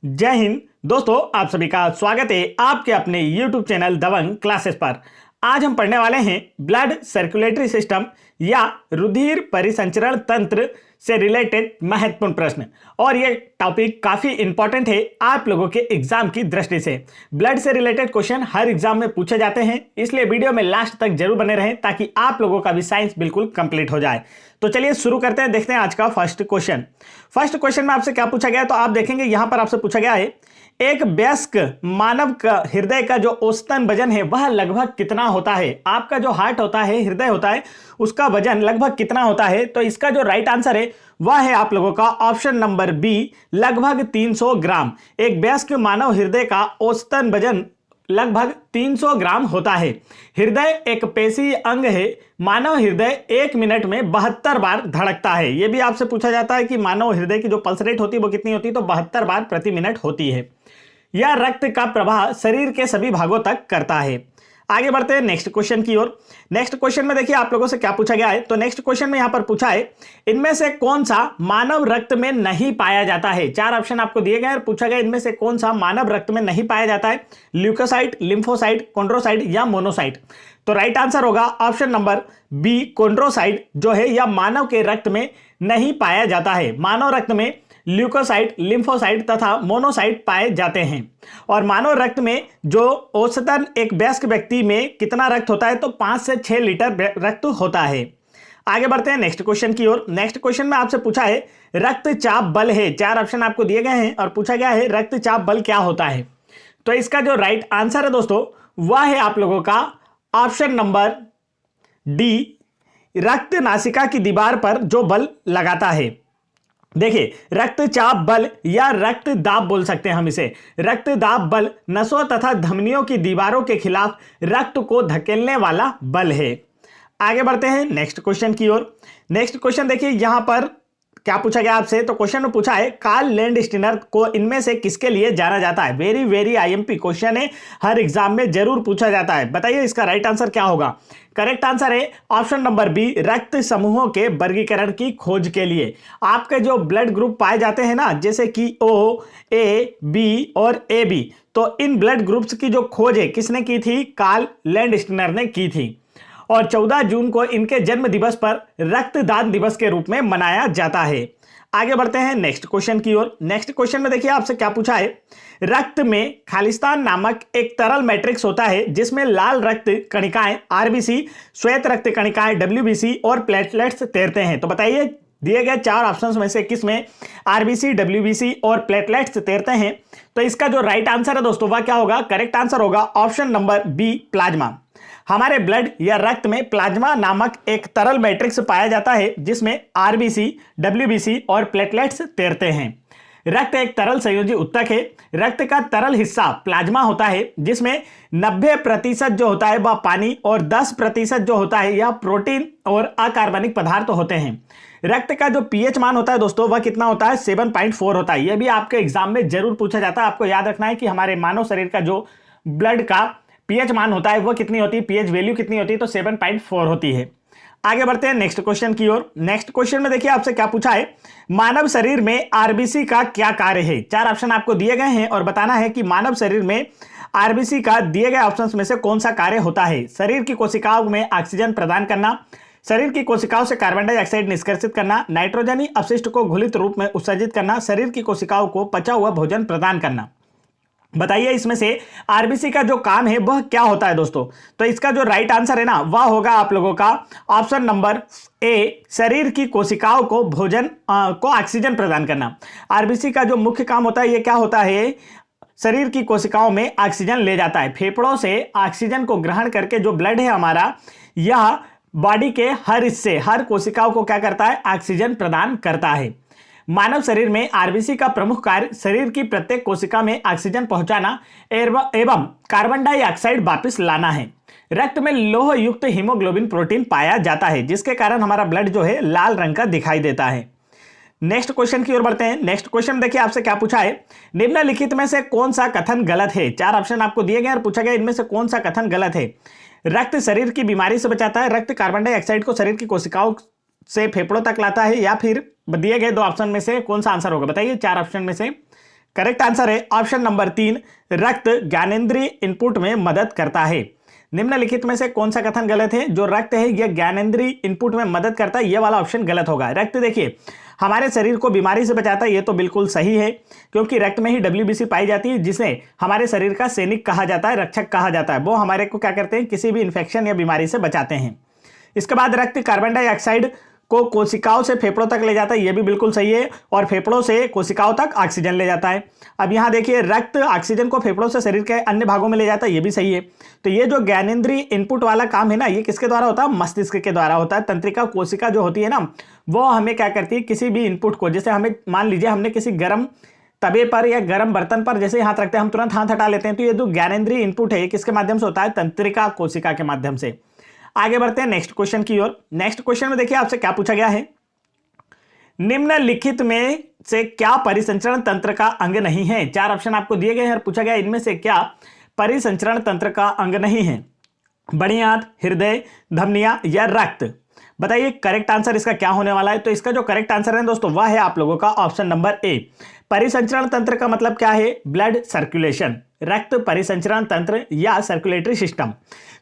जय हिंद दोस्तों, आप सभी का स्वागत है आपके अपने YouTube चैनल दबंग क्लासेस पर। आज हम पढ़ने वाले हैं ब्लड सर्कुलेटरी सिस्टम या रुधिर परिसंचरण तंत्र से रिलेटेड महत्वपूर्ण प्रश्न। और ये टॉपिक काफ़ी इंपॉर्टेंट है आप लोगों के एग्जाम की दृष्टि से। ब्लड से रिलेटेड क्वेश्चन हर एग्जाम में पूछे जाते हैं, इसलिए वीडियो में लास्ट तक जरूर बने रहें ताकि आप लोगों का भी साइंस बिल्कुल कंप्लीट हो जाए। तो चलिए शुरू करते हैं, देखते हैं आज का फर्स्ट क्वेश्चन। फर्स्ट क्वेश्चन में आपसे क्या पूछा गया है, तो आप देखेंगे यहां पर आपसे पूछा गया है एक वयस्क मानव का हृदय का जो औसतन वजन है वह लगभग कितना होता है। आपका जो हार्ट होता है, हृदय होता है, उसका वजन लगभग कितना होता है। तो इसका जो राइट आंसर है वह है आप लोगों का ऑप्शन नंबर बी, लगभग 300 ग्राम। एक वयस्क मानव हृदय का औसतन वजन लगभग 300 ग्राम होता है। हृदय एक पेशीय अंग है। मानव हृदय 1 मिनट में 72 बार धड़कता है। यह भी आपसे पूछा जाता है कि मानव हृदय की जो पल्स रेट होती है वो कितनी होती है, तो 72 बार प्रति मिनट होती है। यह रक्त का प्रवाह शरीर के सभी भागों तक करता है। आगे बढ़ते हैं नेक्स्ट क्वेश्चन की ओर। नेक्स्ट क्वेश्चन में देखिए आप लोगों से क्या पूछा गया है। तो नेक्स्ट क्वेश्चन में यहां पर पूछा है इनमें से कौन सा मानव रक्त में नहीं पाया जाता है। 4 ऑप्शन आपको दिए गए और पूछा गया इनमें से कौन सा मानव रक्त में नहीं पाया जाता है। ल्यूकोसाइट, लिम्फोसाइट, कॉन्ड्रोसाइट या मोनोसाइट। तो राइट आंसर होगा ऑप्शन नंबर बी, कॉन्ड्रोसाइट जो है यह मानव के रक्त में नहीं पाया जाता है। मानव रक्त में ल्यूकोसाइट, लिम्फोसाइट तथा मोनोसाइट पाए जाते हैं। और मानव रक्त में जो औसतन एक वयस्क व्यक्ति में कितना रक्त होता है, तो 5 से 6 लीटर रक्त होता है। आगे बढ़ते हैं नेक्स्ट क्वेश्चन की ओर। नेक्स्ट क्वेश्चन में आपसे पूछा है रक्तचाप बल है। 4 ऑप्शन आपको दिए गए हैं और पूछा गया है रक्तचाप बल क्या होता है। तो इसका जो राइट आंसर है दोस्तों वह है आप लोगों का ऑप्शन नंबर डी, रक्त नासिका की दीवार पर जो बल लगाता है। देखिए, रक्तचाप बल या रक्त दाब बोल सकते हैं हम इसे। रक्त दाब बल नसों तथा धमनियों की दीवारों के खिलाफ रक्त को धकेलने वाला बल है। आगे बढ़ते हैं नेक्स्ट क्वेश्चन की ओर। नेक्स्ट क्वेश्चन देखिए यहां पर क्या पूछा गया आपसे। तो क्वेश्चन में पूछा है कार्ल लैंडस्टीनर को इनमें से किसके लिए जाना जाता है। वेरी वेरी आईएमपी क्वेश्चन है, हर एग्जाम में जरूर पूछा जाता है। बताइए इसका राइट आंसर क्या होगा। करेक्ट आंसर है ऑप्शन नंबर बी, रक्त समूहों के वर्गीकरण की खोज के लिए। आपके जो ब्लड ग्रुप पाए जाते हैं ना, जैसे कि ओ, ए, बी और ए बी, तो इन ब्लड ग्रुप्स की जो खोज है किसने की थी, कार्ल लैंडस्टीनर ने की थी। और 14 जून को इनके जन्म दिवस पर रक्तदान दिवस के रूप में मनाया जाता है। आगे बढ़ते हैं नेक्स्ट क्वेश्चन की ओर। नेक्स्ट क्वेश्चन में देखिए आपसे क्या पूछा है रक्त में खालिस्तान नामक एक तरल मैट्रिक्स होता है जिसमें लाल रक्त कणिकाएं आरबीसी, श्वेत रक्त कणिकाएं डब्ल्यूबीसी और प्लेटलेट्स तैरते हैं। तो बताइए दिए गए 4 ऑप्शंस में से किस में आरबीसी, डब्ल्यूबीसी और प्लेटलेट्स तैरते हैं। तो इसका जो राइट आंसर है दोस्तों वह क्या होगा। करेक्ट आंसर होगा ऑप्शन नंबर बी, प्लाज्मा। हमारे ब्लड या रक्त में प्लाज्मा नामक एक तरल मैट्रिक्स पाया जाता है जिसमें आरबीसी, डब्ल्यूबीसी और प्लेटलेट्स तैरते हैं। रक्त एक तरल संयोजी उत्तक है। रक्त का तरल हिस्सा प्लाज्मा होता है जिसमें 90% जो होता है वह पानी और 10% जो होता है यह प्रोटीन और अकार्बनिक पदार्थ होते हैं। रक्त का जो पीएच मान होता है दोस्तों वह कितना होता है, 7.4 होता है। यह भी आपके एग्जाम में जरूर पूछा जाता है। आपको याद रखना है कि हमारे मानव शरीर का जो ब्लड का पीएच मान होता है वो कितनी होती है, पीएच वैल्यू कितनी होती है, तो 7.4 होती है। आगे बढ़ते हैं नेक्स्ट क्वेश्चन की ओर। नेक्स्ट क्वेश्चन में देखिए आपसे क्या पूछा है मानव शरीर में आरबीसी का क्या कार्य है। 4 ऑप्शन आपको दिए गए हैं और बताना है कि मानव शरीर में आरबीसी का दिए गए ऑप्शंस में से कौन सा कार्य होता है। शरीर की कोशिकाओं में ऑक्सीजन प्रदान करना, शरीर की कोशिकाओं से कार्बन डाइऑक्साइड निष्कर्षित करना, नाइट्रोजनी अपशिष्ट को घुलित रूप में उत्सर्जित करना, शरीर की कोशिकाओं को पचा हुआ भोजन प्रदान करना। बताइए इसमें से आरबीसी का जो काम है वह क्या होता है दोस्तों। तो इसका जो राइट आंसर है ना वह होगा आप लोगों का ऑप्शन नंबर ए, शरीर की कोशिकाओं को भोजन को ऑक्सीजन प्रदान करना। आरबीसी का जो मुख्य काम होता है ये क्या होता है, शरीर की कोशिकाओं में ऑक्सीजन ले जाता है। फेफड़ों से ऑक्सीजन को ग्रहण करके जो ब्लड है हमारा, यह बॉडी के हर हिस्से, हर कोशिकाओं को क्या करता है, ऑक्सीजन प्रदान करता है। मानव शरीर में आरबीसी का प्रमुख कार्य शरीर की प्रत्येक कोशिका में ऑक्सीजन पहुंचाना एवं कार्बन डाइऑक्साइड वापस लाना है। रक्त में लोह युक्त हीमोग्लोबिन प्रोटीन पाया जाता है जिसके कारण हमारा ब्लड जो है लाल रंग का दिखाई देता है। नेक्स्ट क्वेश्चन की ओर बढ़ते हैं। नेक्स्ट क्वेश्चन देखिए आपसे क्या पूछा है निम्नलिखित में से कौन सा कथन गलत है। 4 ऑप्शन आपको दिए गए और पूछा गया इनमें से कौन सा कथन गलत है। रक्त शरीर की बीमारी से बचाता है, रक्त कार्बन डाइऑक्साइड को शरीर की कोशिकाओं से फेफड़ों तक लाता है, या फिर दिए गए 2 ऑप्शन में से कौन सा आंसर होगा। बताइए 4 ऑप्शन में से करेक्ट आंसर है ऑप्शन नंबर 3, रक्त ज्ञानेंद्रिय इनपुट में मदद करता है। निम्नलिखित में से कौन सा कथन गलत है? जो रक्त है यह ज्ञानेंद्रिय इनपुट में मदद करता है, यह वाला ऑप्शन गलत होगा। रक्त देखिए हमारे शरीर को बीमारी से बचाता है, यह तो बिल्कुल सही है, क्योंकि रक्त में ही WBC पाई जाती है, जिसे हमारे शरीर का सैनिक कहा जाता है, रक्षक कहा जाता है। वो हमारे को क्या करते हैं, किसी भी इंफेक्शन या बीमारी से बचाते हैं। इसके बाद रक्त कार्बन डाइऑक्साइड को कोशिकाओं से फेफड़ों तक ले जाता है, यह भी बिल्कुल सही है, और फेफड़ों से कोशिकाओं तक ऑक्सीजन ले जाता है। अब यहाँ देखिए रक्त ऑक्सीजन को फेफड़ों से शरीर के अन्य भागों में ले जाता है, यह भी सही है। तो ये जो ज्ञानेंद्रिय इनपुट वाला काम है ना, ये किसके द्वारा होता है? मस्तिष्क के द्वारा होता है। तंत्रिका कोशिका जो होती है ना, वो हमें क्या करती है, किसी भी इनपुट को, जैसे हमें मान लीजिए हमने किसी गर्म तवे पर या गर्म बर्तन पर जैसे हाथ रखते हैं, हम तुरंत हाथ हटा लेते हैं, तो ये जो ज्ञानेंद्रिय इनपुट है ये किसके माध्यम से होता है? तंत्रिका कोशिका के माध्यम से। आगे बढ़ते हैं नेक्स्ट क्वेश्चन की ओर। नेक्स्ट क्वेश्चन में देखिए आपसे क्या पूछा गया है, निम्नलिखित में से क्या परिसंचरण तंत्र का अंग नहीं है? 4 ऑप्शन आपको दिए गए हैं और पूछा गया इनमें से क्या परिसंचरण तंत्र का अंग नहीं है? बड़ी आंत, हृदय, धमनियां या रक्त? बताइए करेक्ट आंसर इसका क्या होने वाला है। तो इसका जो करेक्ट आंसर है दोस्तों वह है आप लोगों का ऑप्शन नंबर ए। परिसंचरण तंत्र का मतलब क्या है? ब्लड सर्कुलेशन, रक्त परिसंचरण तंत्र या सर्कुलेटरी सिस्टम।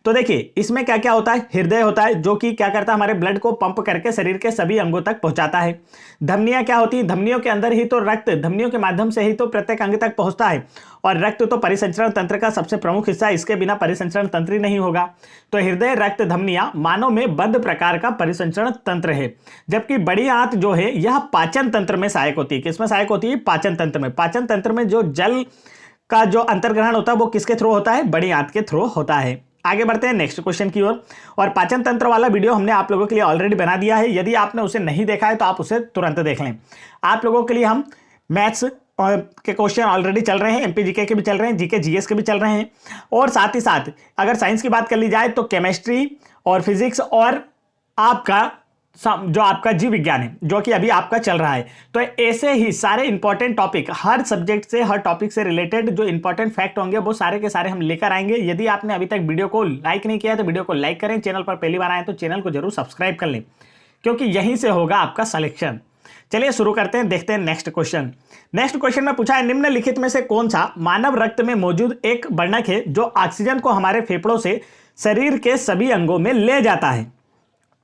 तो देखिए इसमें क्या क्या होता है, हृदय होता है जो कि क्या करता है, हमारे ब्लड को पंप करके शरीर के सभी अंगों तक पहुंचाता है। धमनियां क्या होती है, धमनियों के अंदर ही तो रक्त, धमनियों के माध्यम से ही तो प्रत्येक अंग तक पहुंचता है, और रक्त तो परिसंचरण तंत्र का सबसे प्रमुख हिस्सा है, इसके बिना परिसंचरण तंत्र ही नहीं होगा। तो हृदय, रक्त, धमनियां मानव में बद्ध प्रकार का परिसंचरण तंत्र है, जबकि बड़ी आंत जो है यह पाचन तंत्र में सहायक होती है। किसमें सहायक होती है? पाचन तंत्र में। पाचन तंत्र में जो जल का जो अंतर्ग्रहण होता है वो किसके थ्रू होता है? बड़ी आंत के थ्रू होता है। आगे बढ़ते हैं नेक्स्ट क्वेश्चन की ओर। और पाचन तंत्र वाला वीडियो हमने आप लोगों के लिए ऑलरेडी बना दिया है, यदि आपने उसे नहीं देखा है तो आप उसे तुरंत देख लें। आप लोगों के लिए हम मैथ्स के क्वेश्चन ऑलरेडी चल रहे हैं, MP GK के भी चल रहे हैं, GK GS के भी चल रहे हैं, और साथ ही साथ अगर साइंस की बात कर ली जाए तो केमिस्ट्री और फिजिक्स और आपका जो आपका जीव विज्ञान है जो कि अभी आपका चल रहा है। तो ऐसे ही सारे इंपॉर्टेंट टॉपिक, हर सब्जेक्ट से, हर टॉपिक से रिलेटेड जो इंपॉर्टेंट फैक्ट होंगे वो सारे के सारे हम लेकर आएंगे। यदि आपने अभी तक वीडियो को लाइक नहीं किया तो वीडियो को लाइक करें, चैनल पर पहली बार आए तो चैनल को जरूर सब्सक्राइब कर लें, क्योंकि यहीं से होगा आपका सिलेक्शन। चलिए शुरू करते हैं, देखते हैं नेक्स्ट क्वेश्चन। नेक्स्ट क्वेश्चन में पूछा है, निम्नलिखित में से कौन सा मानव रक्त में मौजूद एक वर्णक है जो ऑक्सीजन को हमारे फेफड़ों से शरीर के सभी अंगों में ले जाता है?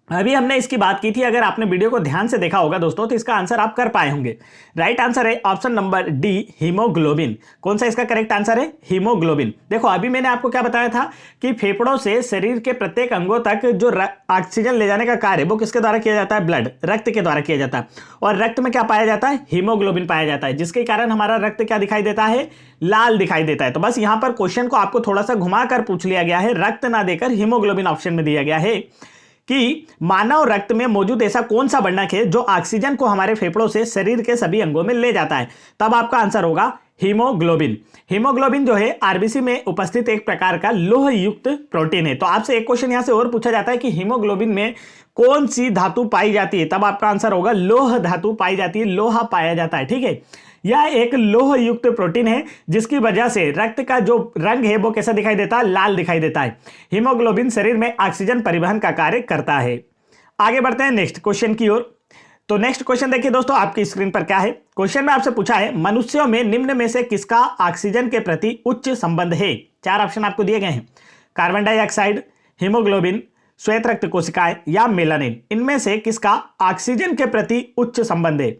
अभी हमने इसकी बात की थी, अगर आपने वीडियो को ध्यान से देखा होगा दोस्तों तो इसका आंसर आप कर पाए होंगे। राइट आंसर है ऑप्शन नंबर डी, हीमोग्लोबिन। कौन सा इसका करेक्ट आंसर है? हीमोग्लोबिन। देखो अभी मैंने आपको क्या बताया था कि फेफड़ों से शरीर के प्रत्येक अंगों तक जो ऑक्सीजन ले जाने का कार्य वो किसके द्वारा किया जाता है? ब्लड, रक्त के द्वारा किया जाता है। और रक्त में क्या पाया जाता है? हीमोग्लोबिन पाया जाता है, जिसके कारण हमारा रक्त क्या दिखाई देता है? लाल दिखाई देता है। तो बस यहां पर क्वेश्चन को आपको थोड़ा सा घुमाकर पूछ लिया गया है, रक्त ना देकर हीमोग्लोबिन ऑप्शन में दिया गया है कि मानव रक्त में मौजूद ऐसा कौन सा वर्णक है जो ऑक्सीजन को हमारे फेफड़ों से शरीर के सभी अंगों में ले जाता है। तब आपका आंसर होगा हीमोग्लोबिन। हीमोग्लोबिन जो है आरबीसी में उपस्थित एक प्रकार का लोह युक्त प्रोटीन है। तो आपसे एक क्वेश्चन यहां से और पूछा जाता है कि हीमोग्लोबिन में कौन सी धातु पाई जाती है? तब आपका आंसर होगा लोह धातु पाई जाती है, लोहा पाया जाता है। ठीक है, यह एक लोह युक्त प्रोटीन है जिसकी वजह से रक्त का जो रंग है वो कैसा दिखाई देता है? लाल दिखाई देता है। हीमोग्लोबिन शरीर में ऑक्सीजन परिवहन का कार्य करता है। आगे बढ़ते हैं नेक्स्ट क्वेश्चन की ओर। तो नेक्स्ट क्वेश्चन देखिए दोस्तों आपकी स्क्रीन पर क्या है। क्वेश्चन में आपसे पूछा है, मनुष्यों में निम्न में से किसका ऑक्सीजन के प्रति उच्च संबंध है? 4 ऑप्शन आपको दिए गए हैं, कार्बन डाइऑक्साइड, हीमोग्लोबिन, श्वेत रक्त कोशिकाएं या मेलानिन। इनमें से किसका ऑक्सीजन के प्रति उच्च संबंध है?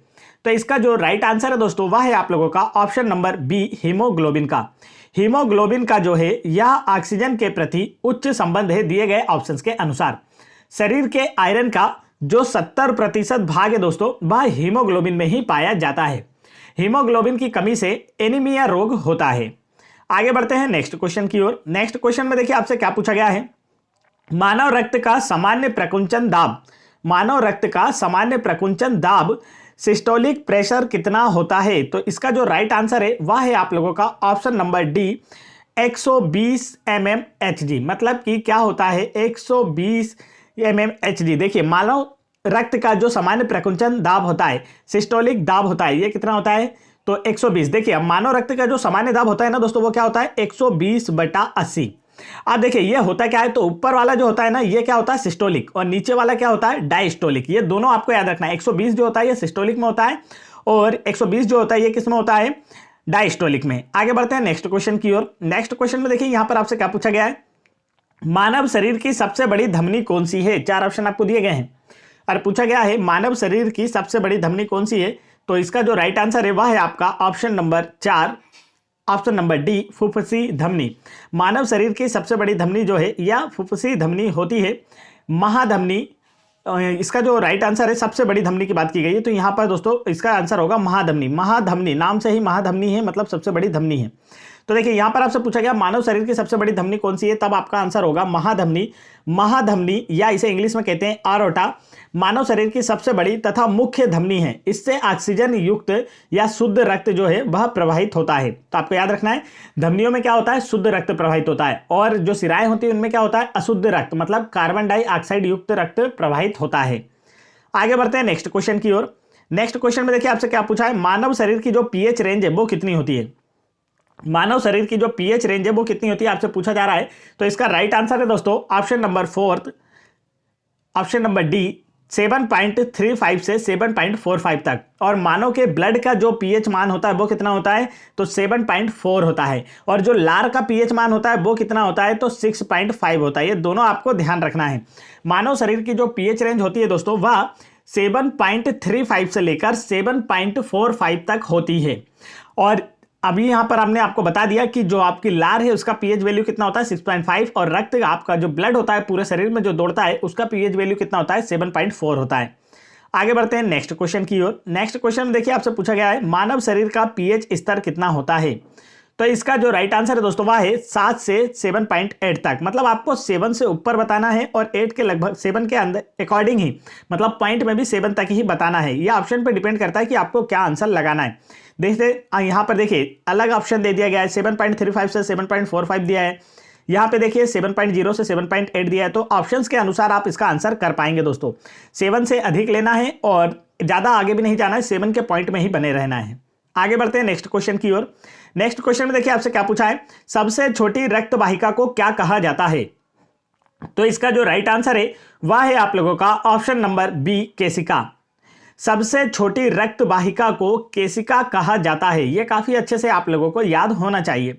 तो इसका जो राइट आंसर है दोस्तों वह है आप लोगों का ऑप्शन नंबर बी, हीमोग्लोबिन का। हीमोग्लोबिन का जो है यह ऑक्सीजन के प्रति उच्च संबंध है दिए गए ऑप्शंस के अनुसार। शरीर के आयरन का जो 70% भाग है दोस्तों वह हीमोग्लोबिन में ही पाया जाता है। हीमोग्लोबिन की कमी से एनीमिया रोग होता है। आगे बढ़ते हैं नेक्स्ट क्वेश्चन की ओर। नेक्स्ट क्वेश्चन में देखिए आपसे क्या पूछा गया है, मानव रक्त का सामान्य प्रकुंचन दाब, मानव रक्त का सामान्य प्रकुंचन दाब सिस्टोलिक प्रेशर कितना होता है? तो इसका जो राइट आंसर है वह है आप लोगों का ऑप्शन नंबर डी, 120 mmHg। मतलब कि क्या होता है 120 mmHg? देखिए मानव रक्त का जो सामान्य प्रकुंचन दाब होता है, सिस्टोलिक दाब होता है, ये कितना होता है? तो 120। देखिए अब मानव रक्त का जो सामान्य दाब होता है ना दोस्तों वो क्या होता है? 120/80। अब देखिए ये होता क्या है, तो ऊपर वाला जो होता है ना ये क्या होता है? सिस्टोलिक, और नीचे वाला क्या होता है? डायस्टोलिक। ये दोनों आपको याद रखना है। 120 जो होता है ये सिस्टोलिक में होता है, और 120 जो होता है ये किस में होता है? डायस्टोलिक में। आगे बढ़ते हैं नेक्स्ट क्वेश्चन की ओर। नेक्स्ट क्वेश्चन में देखिए यहां पर आपसे क्या पूछा गया है, मानव शरीर की सबसे बड़ी धमनी कौन सी है। चार ऑप्शन आपको दिए गए हैं और पूछा गया है मानव शरीर की सबसे बड़ी धमनी कौन सी है। तो इसका जो राइट आंसर है वह है आपका option number 4, option number D, फुफ्फुसी धमनी। मानव शरीर की सबसे बड़ी धमनी जो है या फुफ्फुसी धमनी होती है। महाधमनी इसका जो राइट आंसर है, सबसे बड़ी धमनी की बात की गई है, तो यहाँ पर दोस्तों इसका आंसर होगा महाधमनी। महाधमनी नाम से ही महाधमनी है, मतलब सबसे बड़ी धमनी है। तो देखिए यहाँ पर आपसे पूछा गया मानव शरीर की सबसे बड़ी धमनी कौन सी है, तब आपका आंसर होगा महाधमनी। महाधमनी या इसे इंग्लिश में कहते हैं आरोटा, मानव शरीर की सबसे बड़ी तथा मुख्य धमनी है। इससे ऑक्सीजन युक्त या शुद्ध रक्त जो है वह प्रवाहित होता है। तो आपको याद रखना है धमनियों में क्या होता है, शुद्ध रक्त प्रवाहित होता है, और जो शिराएं होती है उनमें क्या होता है, अशुद्ध रक्त, मतलब कार्बन डाइऑक्साइड युक्त रक्त प्रवाहित होता है। आगे बढ़ते हैं नेक्स्ट क्वेश्चन की ओर। नेक्स्ट क्वेश्चन में देखिए आपसे क्या पूछा है, मानव शरीर की जो पीएच रेंज है वो कितनी होती है। मानव शरीर की जो पीएच रेंज है वो कितनी होती है आपसे पूछा जा रहा है। तो इसका राइट आंसर है दोस्तों option number 4, option number D, 7.35 से 7.45 तक। और मानव के ब्लड का जो पीएच मान होता है वो कितना होता है, तो 7.4 होता है। और जो लार का पीएच मान होता है वो कितना होता है, तो 6.5 होता है। ये दोनों आपको ध्यान रखना है। मानव शरीर की जो पीएच रेंज होती है दोस्तों वह 7.35 से लेकर 7.45 तक होती है। और अभी यहां पर हमने आपको बता दिया कि जो आपकी लार है उसका पीएच वैल्यू कितना होता है, 6.5, और रक्त आपका जो ब्लड होता है पूरे शरीर में जो दौड़ता है उसका पीएच वैल्यू कितना होता है, 7.4 होता है। आगे बढ़ते हैं नेक्स्ट क्वेश्चन की ओर। नेक्स्ट क्वेश्चन में देखिए आपसे पूछा गया है मानव शरीर का पीएच स्तर कितना होता है। तो इसका जो राइट आंसर है दोस्तों वह है 7 से 7.8 तक। मतलब आपको 7 से ऊपर बताना है और 8 के लगभग 7 के अंदर अकॉर्डिंग ही, मतलब पॉइंट में भी 7 तक ही बताना है। यह ऑप्शन पर डिपेंड करता है कि आपको क्या आंसर लगाना है। देखते यहाँ पर देखिए अलग ऑप्शन दे दिया गया है, 7.35 से 7.45 दिया है, यहाँ पे देखिए 7.0 से 7.8 दिया है। तो ऑप्शंस के अनुसार आप इसका आंसर कर पाएंगे दोस्तों। 7 से अधिक लेना है और ज़्यादा आगे भी नहीं जाना है, 7 के पॉइंट में ही बने रहना है। आगे बढ़ते हैं नेक्स्ट क्वेश्चन की ओर। नेक्स्ट क्वेश्चन में देखिए आपसे क्या पूछा है, सबसे छोटी रक्त वाहिका को क्या कहा जाता है। तो इसका जो राइट आंसर है वह है आप लोगों का ऑप्शन नंबर बी, केशिका। सबसे छोटी रक्त वाहिका को केशिका कहा जाता है। यह काफी अच्छे से आप लोगों को याद होना चाहिए।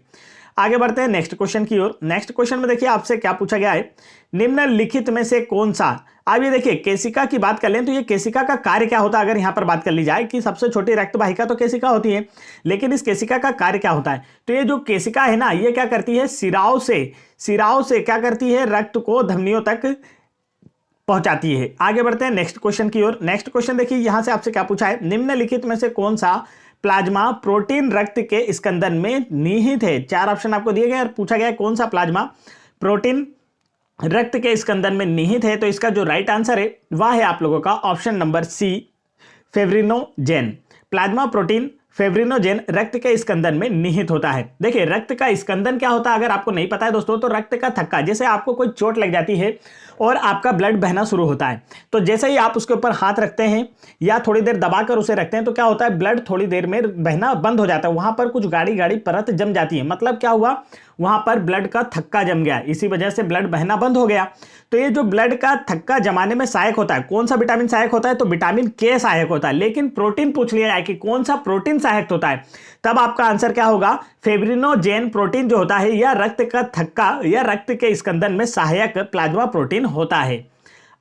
आगे बढ़ते हैं नेक्स्ट क्वेश्चन की ओर। नेक्स्ट क्वेश्चन में देखिए आपसे क्या पूछा गया है, निम्नलिखित में से कौन सा। अब ये देखिए केशिका की बात कर लें तो ये केशिका का कार्य क्या होता है, अगर यहां पर बात कर ली जाए कि सबसे छोटी रक्त वाहिका तो केशिका होती है, लेकिन इस केशिका का कार्य क्या होता है। तो ये जो केशिका है ना, ये क्या करती है, सिराओं से क्या करती है, रक्त को धमनियों तक पहुंचाती है। आगे बढ़ते हैं नेक्स्ट क्वेश्चन की ओर। नेक्स्ट क्वेश्चन देखिए यहां से आपसे क्या पूछा है, निम्नलिखित में से कौन सा प्लाज्मा प्रोटीन रक्त के स्कंदन में निहित है। चार ऑप्शन आपको दिए गए और पूछा गया है कौन सा प्लाज्मा प्रोटीन रक्त के स्कंदन में निहित है। तो इसका जो राइट आंसर है वह है आप लोगों का option number C, fibrinogen. Plasma protein fibrinogen रक्त के स्कंदन में निहित होता है। देखिए रक्त का स्कंदन क्या होता है अगर आपको नहीं पता है दोस्तों, तो रक्त का थक्का, जैसे आपको कोई चोट लग जाती है और आपका ब्लड बहना शुरू होता है, तो जैसे ही आप उसके ऊपर हाथ रखते हैं या थोड़ी देर दबाकर उसे रखते हैं तो क्या होता है, ब्लड थोड़ी देर में बहना बंद हो जाता है। वहां पर कुछ गाढ़ी गाढ़ी परत जम जाती है, मतलब क्या हुआ, वहां पर ब्लड का थक्का जम गया, इसी वजह से ब्लड बहना बंद हो गया। तो ये जो ब्लड का थक्का जमाने में सहायक होता है, कौन सा विटामिन सहायक होता है, तो विटामिन के सहायक होता है। लेकिन प्रोटीन पूछ लिया जाए कि कौन सा प्रोटीन सहायक होता है, तब आपका आंसर क्या होगा, फेब्रिनोजेन प्रोटीन जो होता है यह रक्त का थक्का या रक्त के स्कंदन में सहायक प्लाज्मा प्रोटीन होता है।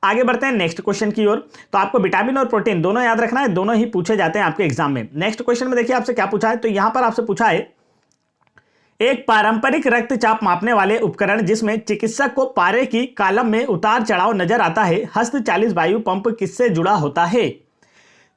आगे बढ़ते हैं नेक्स्ट क्वेश्चन की ओर। तो आपको विटामिन और प्रोटीन दोनों याद रखना है, दोनों ही पूछे जाते हैं आपके एग्जाम में। नेक्स्ट क्वेश्चन में देखिए आपसे क्या पूछा है, तो यहां पर आपसे पूछा है एक पारंपरिक रक्तचाप मापने वाले उपकरण जिसमें चिकित्सक को पारे की कॉलम में उतार चढ़ाव नजर आता है, हस्तचालित वायु पंप किससे जुड़ा होता है।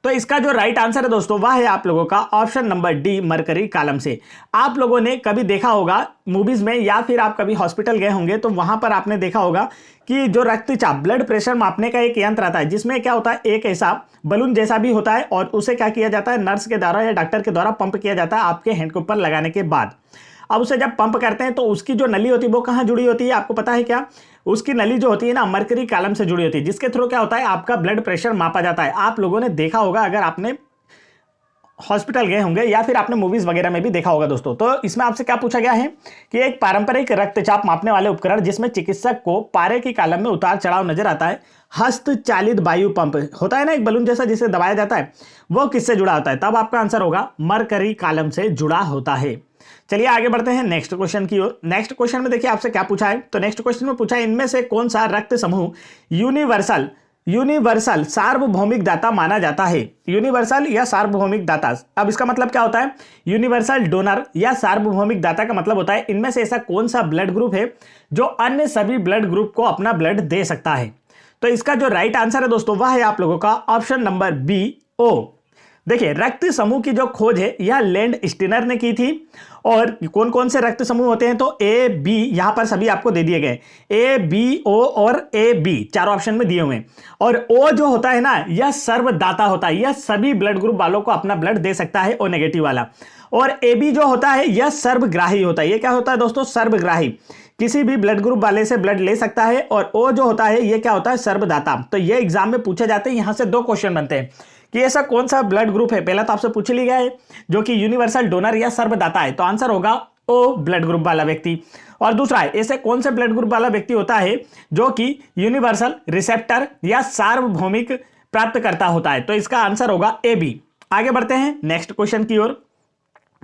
तो इसका जो राइट आंसर है दोस्तों वह है आप लोगों का option number D, mercury column से। आप लोगों ने कभी देखा होगा मूवीज में या फिर आप कभी हॉस्पिटल गए होंगे तो वहां पर आपने देखा होगा कि जो रक्तचाप ब्लड प्रेशर मापने का एक यंत्र आता है, जिसमें क्या होता है, एक ऐसा बलून जैसा भी होता है और उसे क्या किया जाता है, नर्स के द्वारा या डॉक्टर के द्वारा पंप किया जाता है आपके हैंड के ऊपर लगाने के बाद। अब उसे जब पंप करते हैं तो उसकी जो नली होती है वो कहाँ जुड़ी होती है, आपको पता है क्या, उसकी नली जो होती है ना मरकरी कॉलम से जुड़ी होती है, जिसके थ्रू क्या होता है, आपका ब्लड प्रेशर मापा जाता है। आप लोगों ने देखा होगा अगर आपने हॉस्पिटल गए होंगे या फिर आपने मूवीज वगैरह में भी देखा होगा दोस्तों। तो इसमें आपसे क्या पूछा गया है कि एक पारंपरिक रक्तचाप मापने वाले उपकरण जिसमें चिकित्सक को पारे की कॉलम में उतार चढ़ाव नजर आता है, हस्तचालित वायु पंप होता है ना, एक बलून जैसा जिसे दबाया जाता है, वो किससे जुड़ा होता है? तब आपका आंसर होगा मरकरी कॉलम से जुड़ा होता है। चलिए आगे बढ़ते हैं नेक्स्ट क्वेश्चन की ओर। नेक्स्ट क्वेश्चन में देखिए आपसे क्या पूछा है, तो नेक्स्ट क्वेश्चन में पूछा है इनमें से कौन सा रक्त समूह यूनिवर्सल सार्वभौमिक दाता माना जाता है? यूनिवर्सल या सार्वभौमिक दाता, अब इसका मतलब क्या होता है? यूनिवर्सल डोनर या सार्वभौमिक दाता का मतलब होता है इनमें से ऐसा कौन सा ब्लड ग्रुप है जो अन्य सभी ब्लड ग्रुप को अपना ब्लड दे सकता है। तो इसका जो राइट आंसर है दोस्तों वह है आप लोगों का ऑप्शन नंबर बी, ओ। देखिए रक्त समूह की जो खोज है यह लैंड स्टीनर ने की थी। और कौन कौन से रक्त समूह होते हैं, तो ए बी यहां पर सभी आपको दे दिए गए, ए बी ओ और ए बी चारों ऑप्शन में दिए हुए हैं। और ओ जो होता है ना यह सर्वदाता होता है, यह सभी ब्लड ग्रुप वालों को अपना ब्लड दे सकता है, ओ नेगेटिव वाला। और ए बी जो होता है यह सर्वग्राही होता है। ये क्या होता है दोस्तों? सर्वग्राही, किसी भी ब्लड ग्रुप वाले से ब्लड ले सकता है। और ओ जो होता है ये क्या होता है? सर्वदाता। तो ये एग्जाम में पूछे जाते हैं, यहां से दो क्वेश्चन बनते हैं कि ऐसा कौन सा ब्लड ग्रुप है, पहला तो आपसे पूछ लिया गया है जो कि यूनिवर्सल डोनर या सर्वदाता है, तो आंसर होगा ओ ब्लड ग्रुप वाला व्यक्ति। और दूसरा है ऐसे कौन से ब्लड ग्रुप वाला व्यक्ति होता है जो कि यूनिवर्सल रिसेप्टर या सार्वभौमिक प्राप्तकर्ता होता है, तो इसका आंसर होगा ए बी। आगे बढ़ते हैं नेक्स्ट क्वेश्चन की ओर।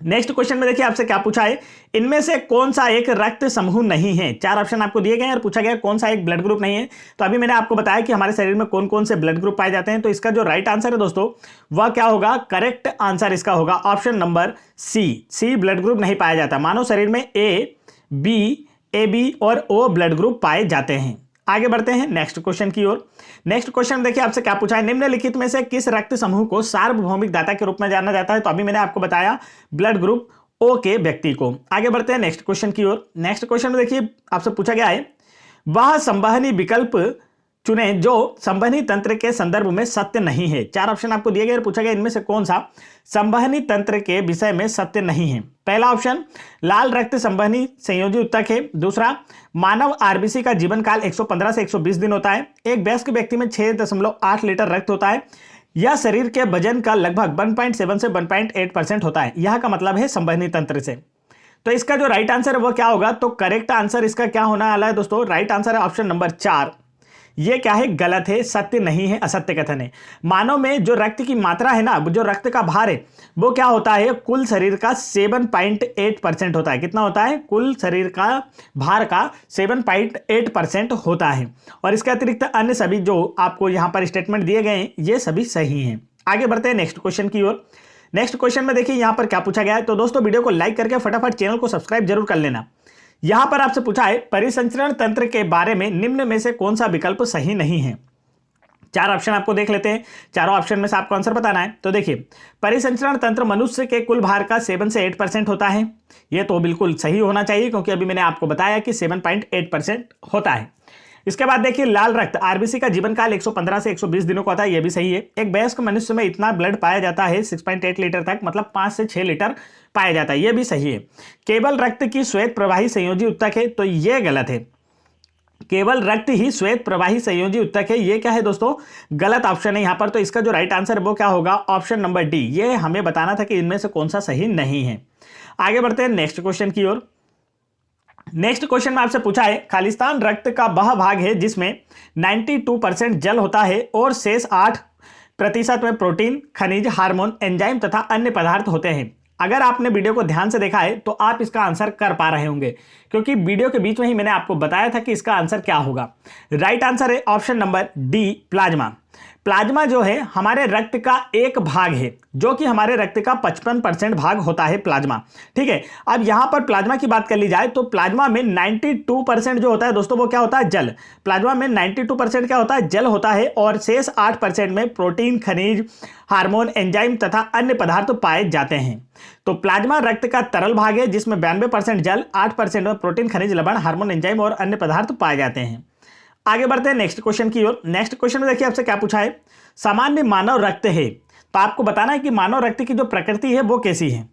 नेक्स्ट क्वेश्चन में देखिए आपसे क्या पूछा है, इनमें से कौन सा एक रक्त समूह नहीं है? चार ऑप्शन आपको दिए गए हैं और पूछा गया कौन सा एक ब्लड ग्रुप नहीं है। तो अभी मैंने आपको बताया कि हमारे शरीर में कौन कौन से ब्लड ग्रुप पाए जाते हैं, तो इसका जो राइट आंसर है दोस्तों वह क्या होगा? करेक्ट आंसर इसका होगा option number C blood group नहीं पाया जाता। मानव शरीर में ए बी और ओ ब्लड ग्रुप पाए जाते हैं। आगे बढ़ते हैं नेक्स्ट क्वेश्चन की ओर। नेक्स्ट क्वेश्चन देखिए आपसे क्या पूछा है, निम्नलिखित में से किस रक्त समूह को सार्वभौमिक दाता के रूप में जाना जाता है? तो अभी मैंने आपको बताया ब्लड ग्रुप ओ के व्यक्ति को। आगे बढ़ते हैं नेक्स्ट क्वेश्चन की ओर। नेक्स्ट क्वेश्चन में देखिए आपसे पूछा गया है वह संवहनी विकल्प चुने जो संवहनी तंत्र के संदर्भ में सत्य नहीं है। चार ऑप्शन आपको दिए गए और पूछा गया इनमें से कौन सा संवहनी तंत्र के विषय में सत्य नहीं है। पहला ऑप्शन लाल रक्त संवहनी संयोजी ऊतक है। दूसरा मानव आरबीसी का जीवन काल 115 से 120 दिन होता है। एक वयस्क व्यक्ति में 6.8 लीटर रक्त होता है। यह शरीर के वजन का लगभग 1.7 से 1.8% होता है। यह का मतलब है संवहनी तंत्र से। तो इसका जो राइट आंसर है वो क्या होगा? तो करेक्ट आंसर इसका क्या होने वाला है दोस्तों? राइट आंसर है ऑप्शन नंबर 4। ये क्या है? गलत है, सत्य नहीं है, असत्य कथन है। मानव में जो रक्त की मात्रा है ना, जो रक्त का भार है वो क्या होता है? कुल शरीर का 7.8% होता है। कितना होता है? कुल शरीर का भार का 7.8% होता है। और इसके अतिरिक्त अन्य सभी जो आपको यहाँ पर स्टेटमेंट दिए गए हैं ये सभी सही हैं। आगे बढ़ते हैं नेक्स्ट क्वेश्चन की ओर। नेक्स्ट क्वेश्चन में देखिए यहाँ पर क्या पूछा गया है, तो दोस्तों वीडियो को लाइक करके फटाफट चैनल को सब्सक्राइब जरूर कर लेना। यहां पर आपसे पूछा है परिसंचरण तंत्र के बारे में निम्न में से कौन सा विकल्प सही नहीं है। चार ऑप्शन आपको देख लेते हैं, चारों ऑप्शन में से आपको आंसर बताना है। तो देखिए परिसंचरण तंत्र मनुष्य के कुल भार का 7 से 8% होता है। यह तो बिल्कुल सही होना चाहिए क्योंकि अभी मैंने आपको बताया कि 7.8% होता है। इसके बाद देखिए लाल रक्त आरबीसी का जीवन काल 115 से 120 दिनों का होता है। यह भी सही है। एक वयस्क मनुष्य में इतना ब्लड पाया जाता है 6.8 लीटर तक, मतलब 5 से 6 लीटर पाया जाता है। यह भी सही है। केवल रक्त की श्वेत प्रवाही संयोजी ऊतक है, तो यह गलत है। केवल रक्त ही श्वेत प्रवाही संयोजी ऊतक है, ये क्या है दोस्तों? गलत ऑप्शन है यहाँ पर। तो इसका जो राइट आंसर है वो क्या होगा? Option number D. ये हमें बताना था कि इनमें से कौन सा सही नहीं है। आगे बढ़ते हैं नेक्स्ट क्वेश्चन की ओर। नेक्स्ट क्वेश्चन में आपसे पूछा है खालिस्तान रक्त का वह भाग है जिसमें 92% जल होता है और शेष 8% में प्रोटीन, खनिज, हार्मोन, एंजाइम तथा अन्य पदार्थ होते हैं। अगर आपने वीडियो को ध्यान से देखा है तो आप इसका आंसर कर पा रहे होंगे क्योंकि वीडियो के बीच में ही मैंने आपको बताया था कि इसका आंसर क्या होगा। राइट आंसर है option number D, plasma. Plasma जो है हमारे रक्त का एक भाग है जो कि हमारे रक्त का 55% भाग होता है प्लाज्मा। ठीक है, अब यहां पर प्लाज्मा की बात कर ली जाए तो प्लाज्मा में 92% जो होता है दोस्तों वो क्या होता है? जल। प्लाज्मा में 92% क्या होता है? जल होता है और शेष 8% में प्रोटीन, खनिज, हार्मोन, एंजाइम तथा अन्य पदार्थ पाए जाते हैं। तो प्लाज्मा रक्त का तरल भाग है जिसमें 92% जल, 8% में प्रोटीन, खनिज, लवण, हार्मोन, एंजाइम और अन्य पदार्थ पाए जाते हैं। आगे बढ़ते हैं नेक्स्ट क्वेश्चन की ओर। नेक्स्ट क्वेश्चन में देखिए आपसे क्या पूछा है, सामान्य मानव रक्त है, तो आपको बताना है कि मानव रक्त की जो प्रकृति है वो कैसी है।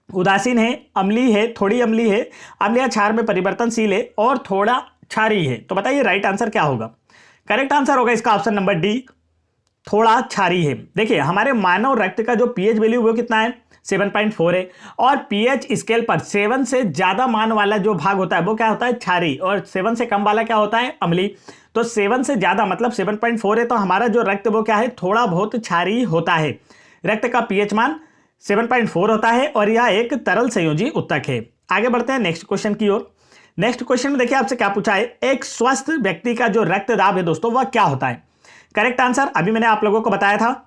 उदासीन है, अम्लीय है, थोड़ी अम्लीय है, अम्लीय क्षार में परिवर्तनशील है और थोड़ा क्षारीय है। तो बताइए राइट आंसर क्या होगा? करेक्ट आंसर होगा इसका ऑप्शन नंबर डी, थोड़ा क्षारीय है। देखिए हमारे मानव रक्त का जो पीएच वैल्यू वो कितना है 7.4 है, और पीएच स्केल पर 7 से ज्यादा मान वाला जो भाग होता है वो क्या होता है क्षारीय, और 7 से कम वाला क्या होता है अम्लीय। तो 7 से ज्यादा मतलब 7.4 है, तो हमारा जो रक्त वो क्या है थोड़ा बहुत क्षारीय होता है। रक्त का पीएच मान 7.4 होता है और यह एक तरल संयोजी उत्तक है। आगे बढ़ते हैं नेक्स्ट क्वेश्चन की ओर। नेक्स्ट क्वेश्चन में देखिए आपसे क्या पूछा है, एक स्वस्थ व्यक्ति का जो रक्तदाब है दोस्तों वह क्या होता है। करेक्ट आंसर अभी मैंने आप लोगों को बताया था,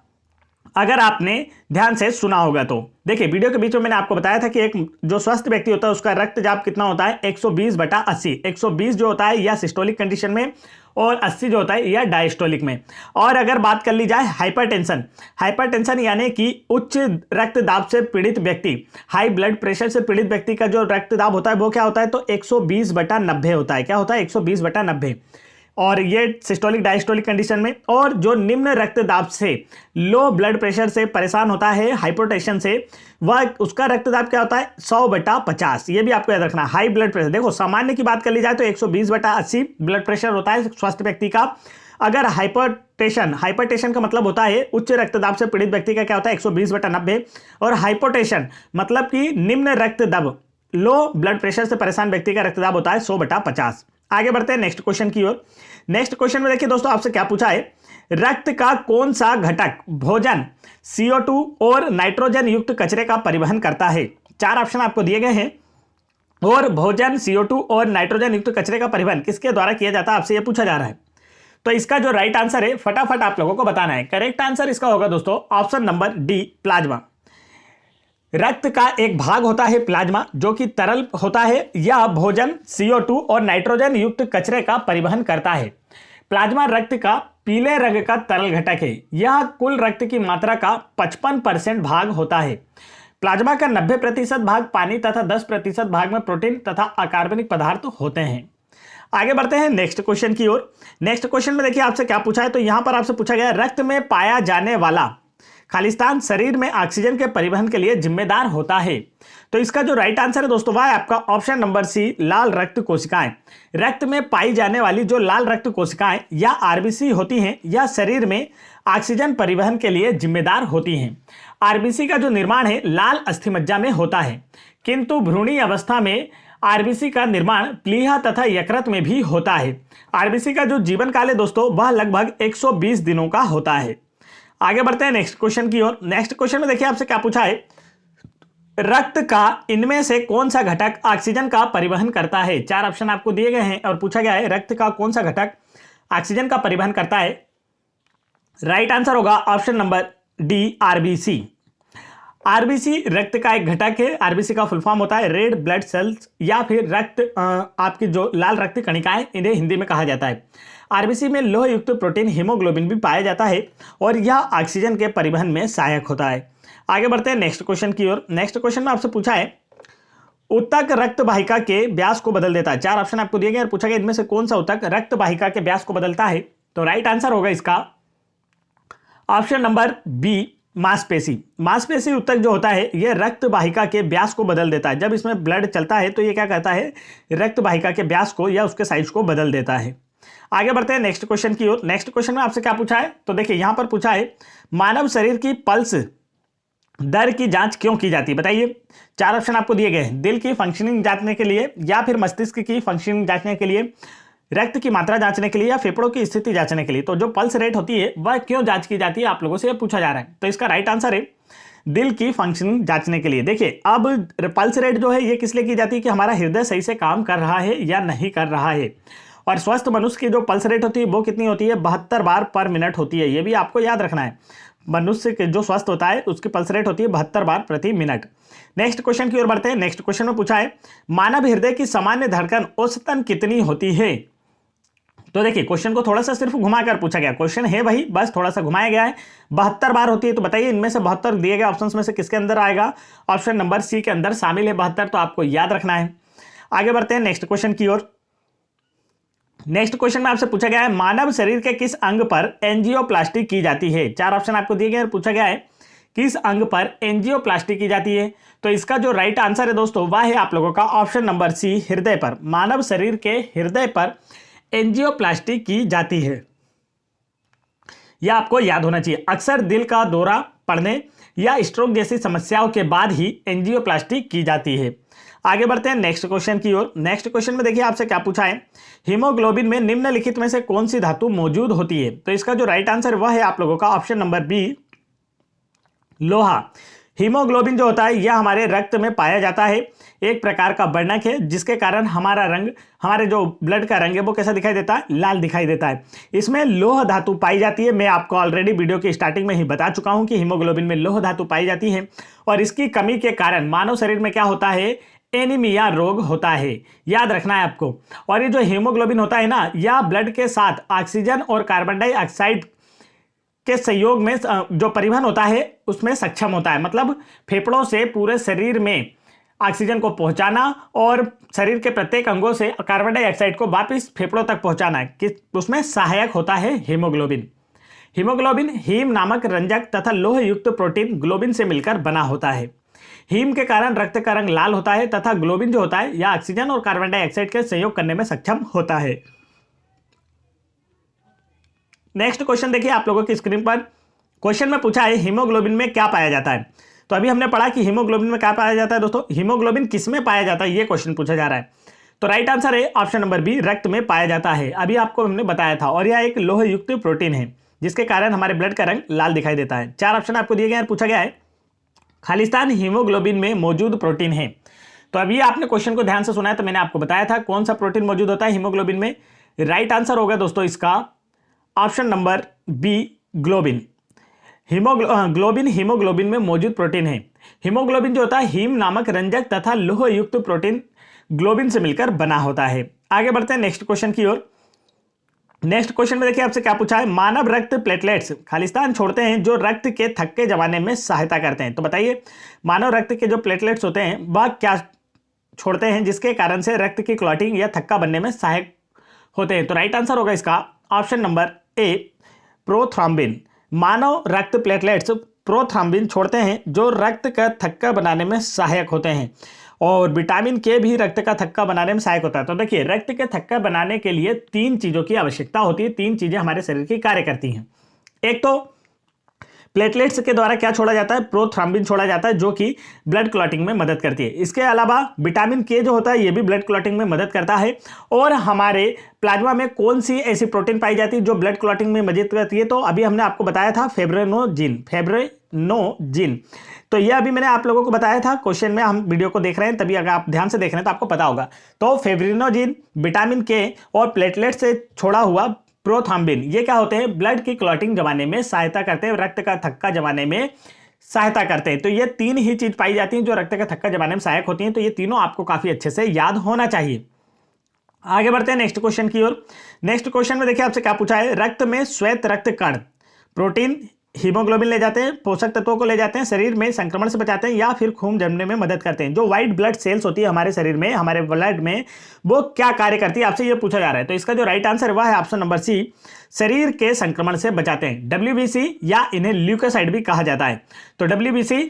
अगर आपने ध्यान से सुना होगा तो। देखिए वीडियो के बीच में मैंने आपको बताया था कि एक जो स्वस्थ व्यक्ति होता है उसका रक्तचाप कितना होता है 120/80। 120 जो होता है यह सिस्टोलिक कंडीशन में, और 80 जो होता है यह डायस्टोलिक में। और अगर बात कर ली जाए हाइपरटेंशन, हाइपरटेंशन यानी कि उच्च रक्तदाब से पीड़ित व्यक्ति, हाई ब्लड प्रेशर से पीड़ित व्यक्ति का जो रक्तदाब होता है वो क्या होता है, तो 120/90 होता है। क्या होता है 120/90, और ये सिस्टोलिक डायस्टोलिक कंडीशन में। और जो निम्न रक्तदाब से, लो ब्लड प्रेशर से परेशान होता है, हाइपरटेंशन से, वह उसका रक्तदाब क्या होता है 100/50। ये भी आपको याद रखना। हाई ब्लड प्रेशर, देखो सामान्य की बात कर ली जाए तो 120/80 ब्लड प्रेशर होता है स्वस्थ व्यक्ति का। अगर हाइपरटेंशन का मतलब होता है उच्च रक्तदाब से पीड़ित व्यक्ति का क्या होता है 120/90, और हाइपोटेंशन मतलब कि निम्न रक्तदाब, लो ब्लड प्रेशर से परेशान व्यक्ति का रक्तदाब होता है 100/50। आगे बढ़ते हैं नेक्स्ट क्वेश्चन की ओर। नेक्स्ट क्वेश्चन में देखिए दोस्तों आपसे क्या पूछा है, रक्त का कौन सा घटक भोजन, CO2 और नाइट्रोजन युक्त कचरे का परिवहन करता है। 4 ऑप्शन आपको दिए गए हैं, और भोजन, CO2 और नाइट्रोजन युक्त कचरे का परिवहन किसके द्वारा किया जाता है आपसे यह पूछा जा रहा है। तो इसका जो राइट आंसर है फटाफट आप लोगों को बताना है। करेक्ट आंसर इसका होगा दोस्तों ऑप्शन नंबर डी, प्लाज्मा। रक्त का एक भाग होता है प्लाज्मा जो कि तरल होता है, यह भोजन, CO2 और नाइट्रोजन युक्त कचरे का परिवहन करता है। प्लाज्मा रक्त का पीले रंग का तरल घटक है, यह कुल रक्त की मात्रा का 55% भाग होता है। प्लाज्मा का 90% भाग पानी तथा 10% भाग में प्रोटीन तथा अकार्बनिक पदार्थ होते हैं। आगे बढ़ते हैं नेक्स्ट क्वेश्चन की ओर। नेक्स्ट क्वेश्चन में देखिए आपसे क्या पूछा है, तो यहां पर आपसे पूछा गया रक्त में पाया जाने वाला खालिस्तान शरीर में ऑक्सीजन के परिवहन के लिए जिम्मेदार होता है। तो इसका जो राइट आंसर है दोस्तों वह है आपका ऑप्शन नंबर सी, लाल रक्त कोशिकाएं। रक्त में पाई जाने वाली जो लाल रक्त कोशिकाएं या आरबीसी होती हैं, यह शरीर में ऑक्सीजन परिवहन के लिए जिम्मेदार होती हैं। आरबीसी का जो निर्माण है लाल अस्थिमज्जा में होता है, किंतु भ्रूणीय अवस्था में आरबीसी का निर्माण प्लीहा तथा यकृत में भी होता है। आरबीसी का जो जीवन काल है दोस्तों वह लगभग 120 दिनों का होता है। आगे बढ़ते हैं नेक्स्ट क्वेश्चन की ओर। नेक्स्ट क्वेश्चन में देखिए आपसे क्या पूछा है, रक्त का इनमें से कौन सा घटक ऑक्सीजन का परिवहन करता है। 4 ऑप्शन आपको दिए गए हैं और पूछा गया है रक्त का कौन सा घटक ऑक्सीजन का परिवहन करता है। राइट आंसर होगा option number D, RBC. RBC रक्त का एक घटक है। आरबीसी का फुल फॉर्म होता है रेड ब्लड सेल्स, या फिर रक्त आपकी जो लाल रक्त कणिकाएं, इन्हें हिंदी में कहा जाता है। आरबीसी में लोह युक्त प्रोटीन हीमोग्लोबिन भी पाया जाता है, और यह ऑक्सीजन के परिवहन में सहायक होता है। आगे बढ़ते हैं नेक्स्ट क्वेश्चन की ओर। नेक्स्ट क्वेश्चन में आपसे पूछा है ऊतक रक्त वाहिका के व्यास को बदल देता है। 4 ऑप्शन आपको दिए गए और पूछा गया इनमें से कौन सा ऊतक रक्त वाहिका के व्यास को बदलता है। तो राइट आंसर होगा इसका ऑप्शन नंबर बी, मांसपेशी। मांसपेशी ऊतक जो होता है यह रक्त वाहिका के व्यास को बदल देता है। जब इसमें ब्लड चलता है तो ये क्या कहता है, रक्त वाहिका के व्यास को या उसके साइज को बदल देता है। आगे बढ़ते हैं नेक्स्ट क्वेश्चन की ओर। नेक्स्ट क्वेश्चन में आपसे क्या पूछा है, तो देखिए यहां पर पूछा है मानव शरीर की पल्स दर की जांच क्यों की जाती है, बताइए। 4 ऑप्शन आपको दिए गए हैं, दिल की फंक्शनिंग जांचने के लिए, या फिर मस्तिष्क की फंक्शनिंग जांचने के लिए, रक्त की मात्रा जांचने के लिए, या फेफड़ों की स्थिति जांचने के लिए। तो जो पल्स रेट होती है वह क्यों जांच की जाती है आप लोगों से पूछा जा रहा है। तो इसका राइट आंसर है दिल की फंक्शनिंग जांचने के लिए। देखिए अब पल्स रेट जो है ये किस लिए की जाती है कि हमारा हृदय सही से काम कर रहा है या नहीं कर रहा है। और स्वस्थ मनुष्य की जो पल्स रेट होती है वो कितनी होती है, 72 बार पर मिनट होती है। ये भी आपको याद रखना है, मनुष्य के जो स्वस्थ होता है उसकी पल्स रेट होती है 72 बार प्रति मिनट। नेक्स्ट क्वेश्चन की ओर बढ़ते हैं। नेक्स्ट क्वेश्चन में पूछा है मानव हृदय की सामान्य धड़कन औसतन कितनी होती है। तो देखिए क्वेश्चन को थोड़ा सा सिर्फ घुमाकर पूछा गया, क्वेश्चन है वही, बस थोड़ा सा घुमाया गया है। 72 बार होती है, तो बताइए इनमें से 72 दिए गए ऑप्शंस में से किसके अंदर आएगा। ऑप्शन नंबर सी के अंदर शामिल है 72, तो आपको याद रखना है। आगे बढ़ते हैं नेक्स्ट क्वेश्चन की ओर। नेक्स्ट क्वेश्चन में आपसे पूछा गया है मानव शरीर के किस अंग पर एंजियोप्लास्टी की जाती है। 4 ऑप्शन आपको दिए गए और पूछा गया है किस अंग पर एंजियोप्लास्टी की जाती है। तो इसका जो राइट आंसर है दोस्तों वह है आप लोगों का ऑप्शन नंबर सी, हृदय पर। मानव शरीर के हृदय पर एंजियोप्लास्टी की जाती है। यह आपको याद होना चाहिए। अक्सर दिल का दौरा पड़ने या स्ट्रोक जैसी समस्याओं के बाद ही एंजियोप्लास्टी की जाती है। आगे बढ़ते हैं नेक्स्ट क्वेश्चन की ओर। नेक्स्ट क्वेश्चन में देखिए आपसे क्या पूछा है, हीमोग्लोबिन में निम्नलिखित में से कौन सी धातु मौजूद होती है? तो इसका जो राइट आंसर वह है आप लोगों का ऑप्शन नंबर बी, लोहा। हीमोग्लोबिन जो होता है यह हमारे रक्त में पाया जाता है, एक प्रकार का वर्णक है जिसके कारण हमारा रंग, हमारे जो ब्लड का रंग है वो कैसा दिखाई देता है? लाल दिखाई देता है। इसमें लोह धातु पाई जाती है। मैं आपको ऑलरेडी वीडियो की स्टार्टिंग में ही बता चुका हूं कि हीमोग्लोबिन में लोह धातु पाई जाती है और इसकी कमी के कारण मानव शरीर में क्या होता है? एनीमिया रोग होता है, याद रखना है आपको। और ये जो हीमोग्लोबिन होता है ना, यह ब्लड के साथ ऑक्सीजन और कार्बन डाइऑक्साइड के सहयोग में जो परिवहन होता है उसमें सक्षम होता है। मतलब फेफड़ों से पूरे शरीर में ऑक्सीजन को पहुंचाना और शरीर के प्रत्येक अंगों से कार्बन डाइऑक्साइड को वापस फेफड़ों तक पहुंचाना, कि उसमें सहायक होता है हीमोग्लोबिन। हीमोग्लोबिन हीम नामक रंजक तथा लोह युक्त प्रोटीन ग्लोबिन से मिलकर बना होता है। हीम के कारण रक्त का रंग लाल होता है तथा ग्लोबिन जो होता है यह ऑक्सीजन और कार्बन डाइऑक्साइड के सहयोग करने में सक्षम होता है। नेक्स्ट क्वेश्चन देखिए आप लोगों की स्क्रीन पर। क्वेश्चन में पूछा है हीमोग्लोबिन में क्या पाया जाता है? तो अभी हमने पढ़ा कि हीमोग्लोबिन में क्या पाया जाता है दोस्तों, हीमोग्लोबिन किस में पाया जाता है ये क्वेश्चन पूछा जा रहा है। तो राइट आंसर है ऑप्शन नंबर बी, रक्त में पाया जाता है। अभी आपको हमने बताया था और यह एक लोह युक्त प्रोटीन है जिसके कारण हमारे ब्लड का रंग लाल दिखाई देता है। 4 ऑप्शन आपको दिए गए हैं, पूछा गया है खालिस्तान हीमोग्लोबिन में मौजूद प्रोटीन है। तो अभी आपने क्वेश्चन को ध्यान से सुना है तो मैंने आपको बताया था कौन सा प्रोटीन मौजूद होता है हीमोग्लोबिन में। राइट आंसर होगा दोस्तों इसका option number B, globin. Globin haemoglobin में मौजूद प्रोटीन है। हीमोग्लोबिन जो होता है हीम नामक रंजक तथा लोह युक्त प्रोटीन ग्लोबिन से मिलकर बना होता है। आगे बढ़ते हैं नेक्स्ट क्वेश्चन की ओर। नेक्स्ट क्वेश्चन में देखिए आपसे क्या पूछा है, मानव रक्त प्लेटलेट्स खालिस्तान छोड़ते हैं जो रक्त के थक्के जमाने में सहायता करते हैं। तो बताइए मानव रक्त के जो प्लेटलेट्स होते हैं वह क्या छोड़ते हैं जिसके कारण से रक्त की क्लॉटिंग या थक्का बनने में सहायक होते हैं? तो राइट आंसर होगा इसका ऑप्शन नंबर ए, प्रोथ्रॉम्बिन। मानव रक्त प्लेटलेट्स प्रोथ्रॉम्बिन छोड़ते हैं जो रक्त का थक्का बनाने में सहायक होते हैं और विटामिन के भी रक्त का थक्का बनाने में सहायक होता है। तो देखिए रक्त के थक्का बनाने के लिए 3 चीज़ों की आवश्यकता होती है, 3 चीज़ें हमारे शरीर की कार्य करती हैं। एक तो प्लेटलेट्स के द्वारा क्या छोड़ा जाता है? प्रोथ्रॉम्बिन छोड़ा जाता है जो कि ब्लड क्लॉटिंग में मदद करती है। इसके अलावा विटामिन के जो होता है ये भी ब्लड क्लॉटिंग में मदद करता है। और हमारे प्लाज्मा में कौन सी ऐसी प्रोटीन पाई जाती है जो ब्लड क्लॉटिंग में मदद करती है? तो अभी हमने आपको बताया था फेब्रिनोजिन। तो ये अभी मैंने आप लोगों को बताया था क्वेश्चन में, हम वीडियो को देख रहे हैं तभी अगर आप ध्यान से देख रहे हैं तो आपको पता होगा। तो फेब्रिनोजिन, विटामिन के और प्लेटलेट से छोड़ा हुआ प्रोथ्रॉम्बिन ये क्या होते हैं? ब्लड की क्लॉटिंग जमाने में सहायता करते हैं, रक्त का थक्का जमाने में सहायता करते हैं। तो ये 3 ही चीज पाई जाती हैं जो रक्त का थक्का जमाने में सहायक होती हैं। तो ये तीनों आपको काफी अच्छे से याद होना चाहिए। आगे बढ़ते हैं नेक्स्ट क्वेश्चन की ओर। नेक्स्ट क्वेश्चन में देखिए आपसे क्या पूछा है, रक्त में श्वेत रक्त कण प्रोटीन हीमोग्लोबिन ले जाते हैं, पोषक तत्वों को ले जाते हैं, शरीर में संक्रमण से बचाते हैं या फिर खून जमने में मदद करते हैं। जो व्हाइट ब्लड सेल्स होती है हमारे शरीर में, हमारे ब्लड में, वो क्या कार्य करती है आपसे ये पूछा जा रहा है। तो इसका जो राइट आंसर वह है ऑप्शन नंबर सी, शरीर के संक्रमण से बचाते हैं। WBC या इन्हें ल्यूकोसाइट भी कहा जाता है। तो WBC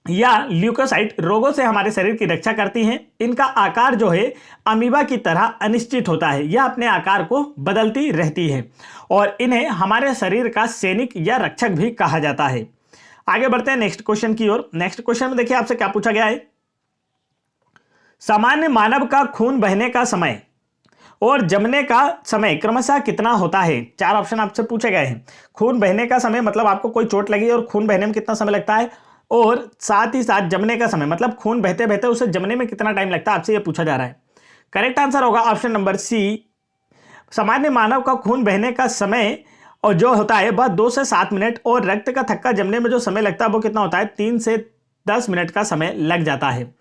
या ल्यूकोसाइट रोगों से हमारे शरीर की रक्षा करती हैं। इनका आकार जो है अमीबा की तरह अनिश्चित होता है, यह अपने आकार को बदलती रहती है और इन्हें हमारे शरीर का सैनिक या रक्षक भी कहा जाता है। आगे बढ़ते हैं नेक्स्ट क्वेश्चन की ओर। नेक्स्ट क्वेश्चन में देखिए आपसे क्या पूछा गया है, सामान्य मानव का खून बहने का समय और जमने का समय क्रमशः कितना होता है? 4 ऑप्शन आपसे पूछे गए हैं। खून बहने का समय मतलब आपको कोई चोट लगी और खून बहने में कितना समय लगता है, और साथ ही साथ जमने का समय मतलब खून बहते बहते उसे जमने में कितना टाइम लगता है, आपसे यह पूछा जा रहा है। करेक्ट आंसर होगा ऑप्शन नंबर सी, सामान्य मानव का खून बहने का समय और जो होता है वह 2 से 7 मिनट और रक्त का थक्का जमने में जो समय लगता है वो कितना होता है? 3 से 10 मिनट का समय लग जाता है।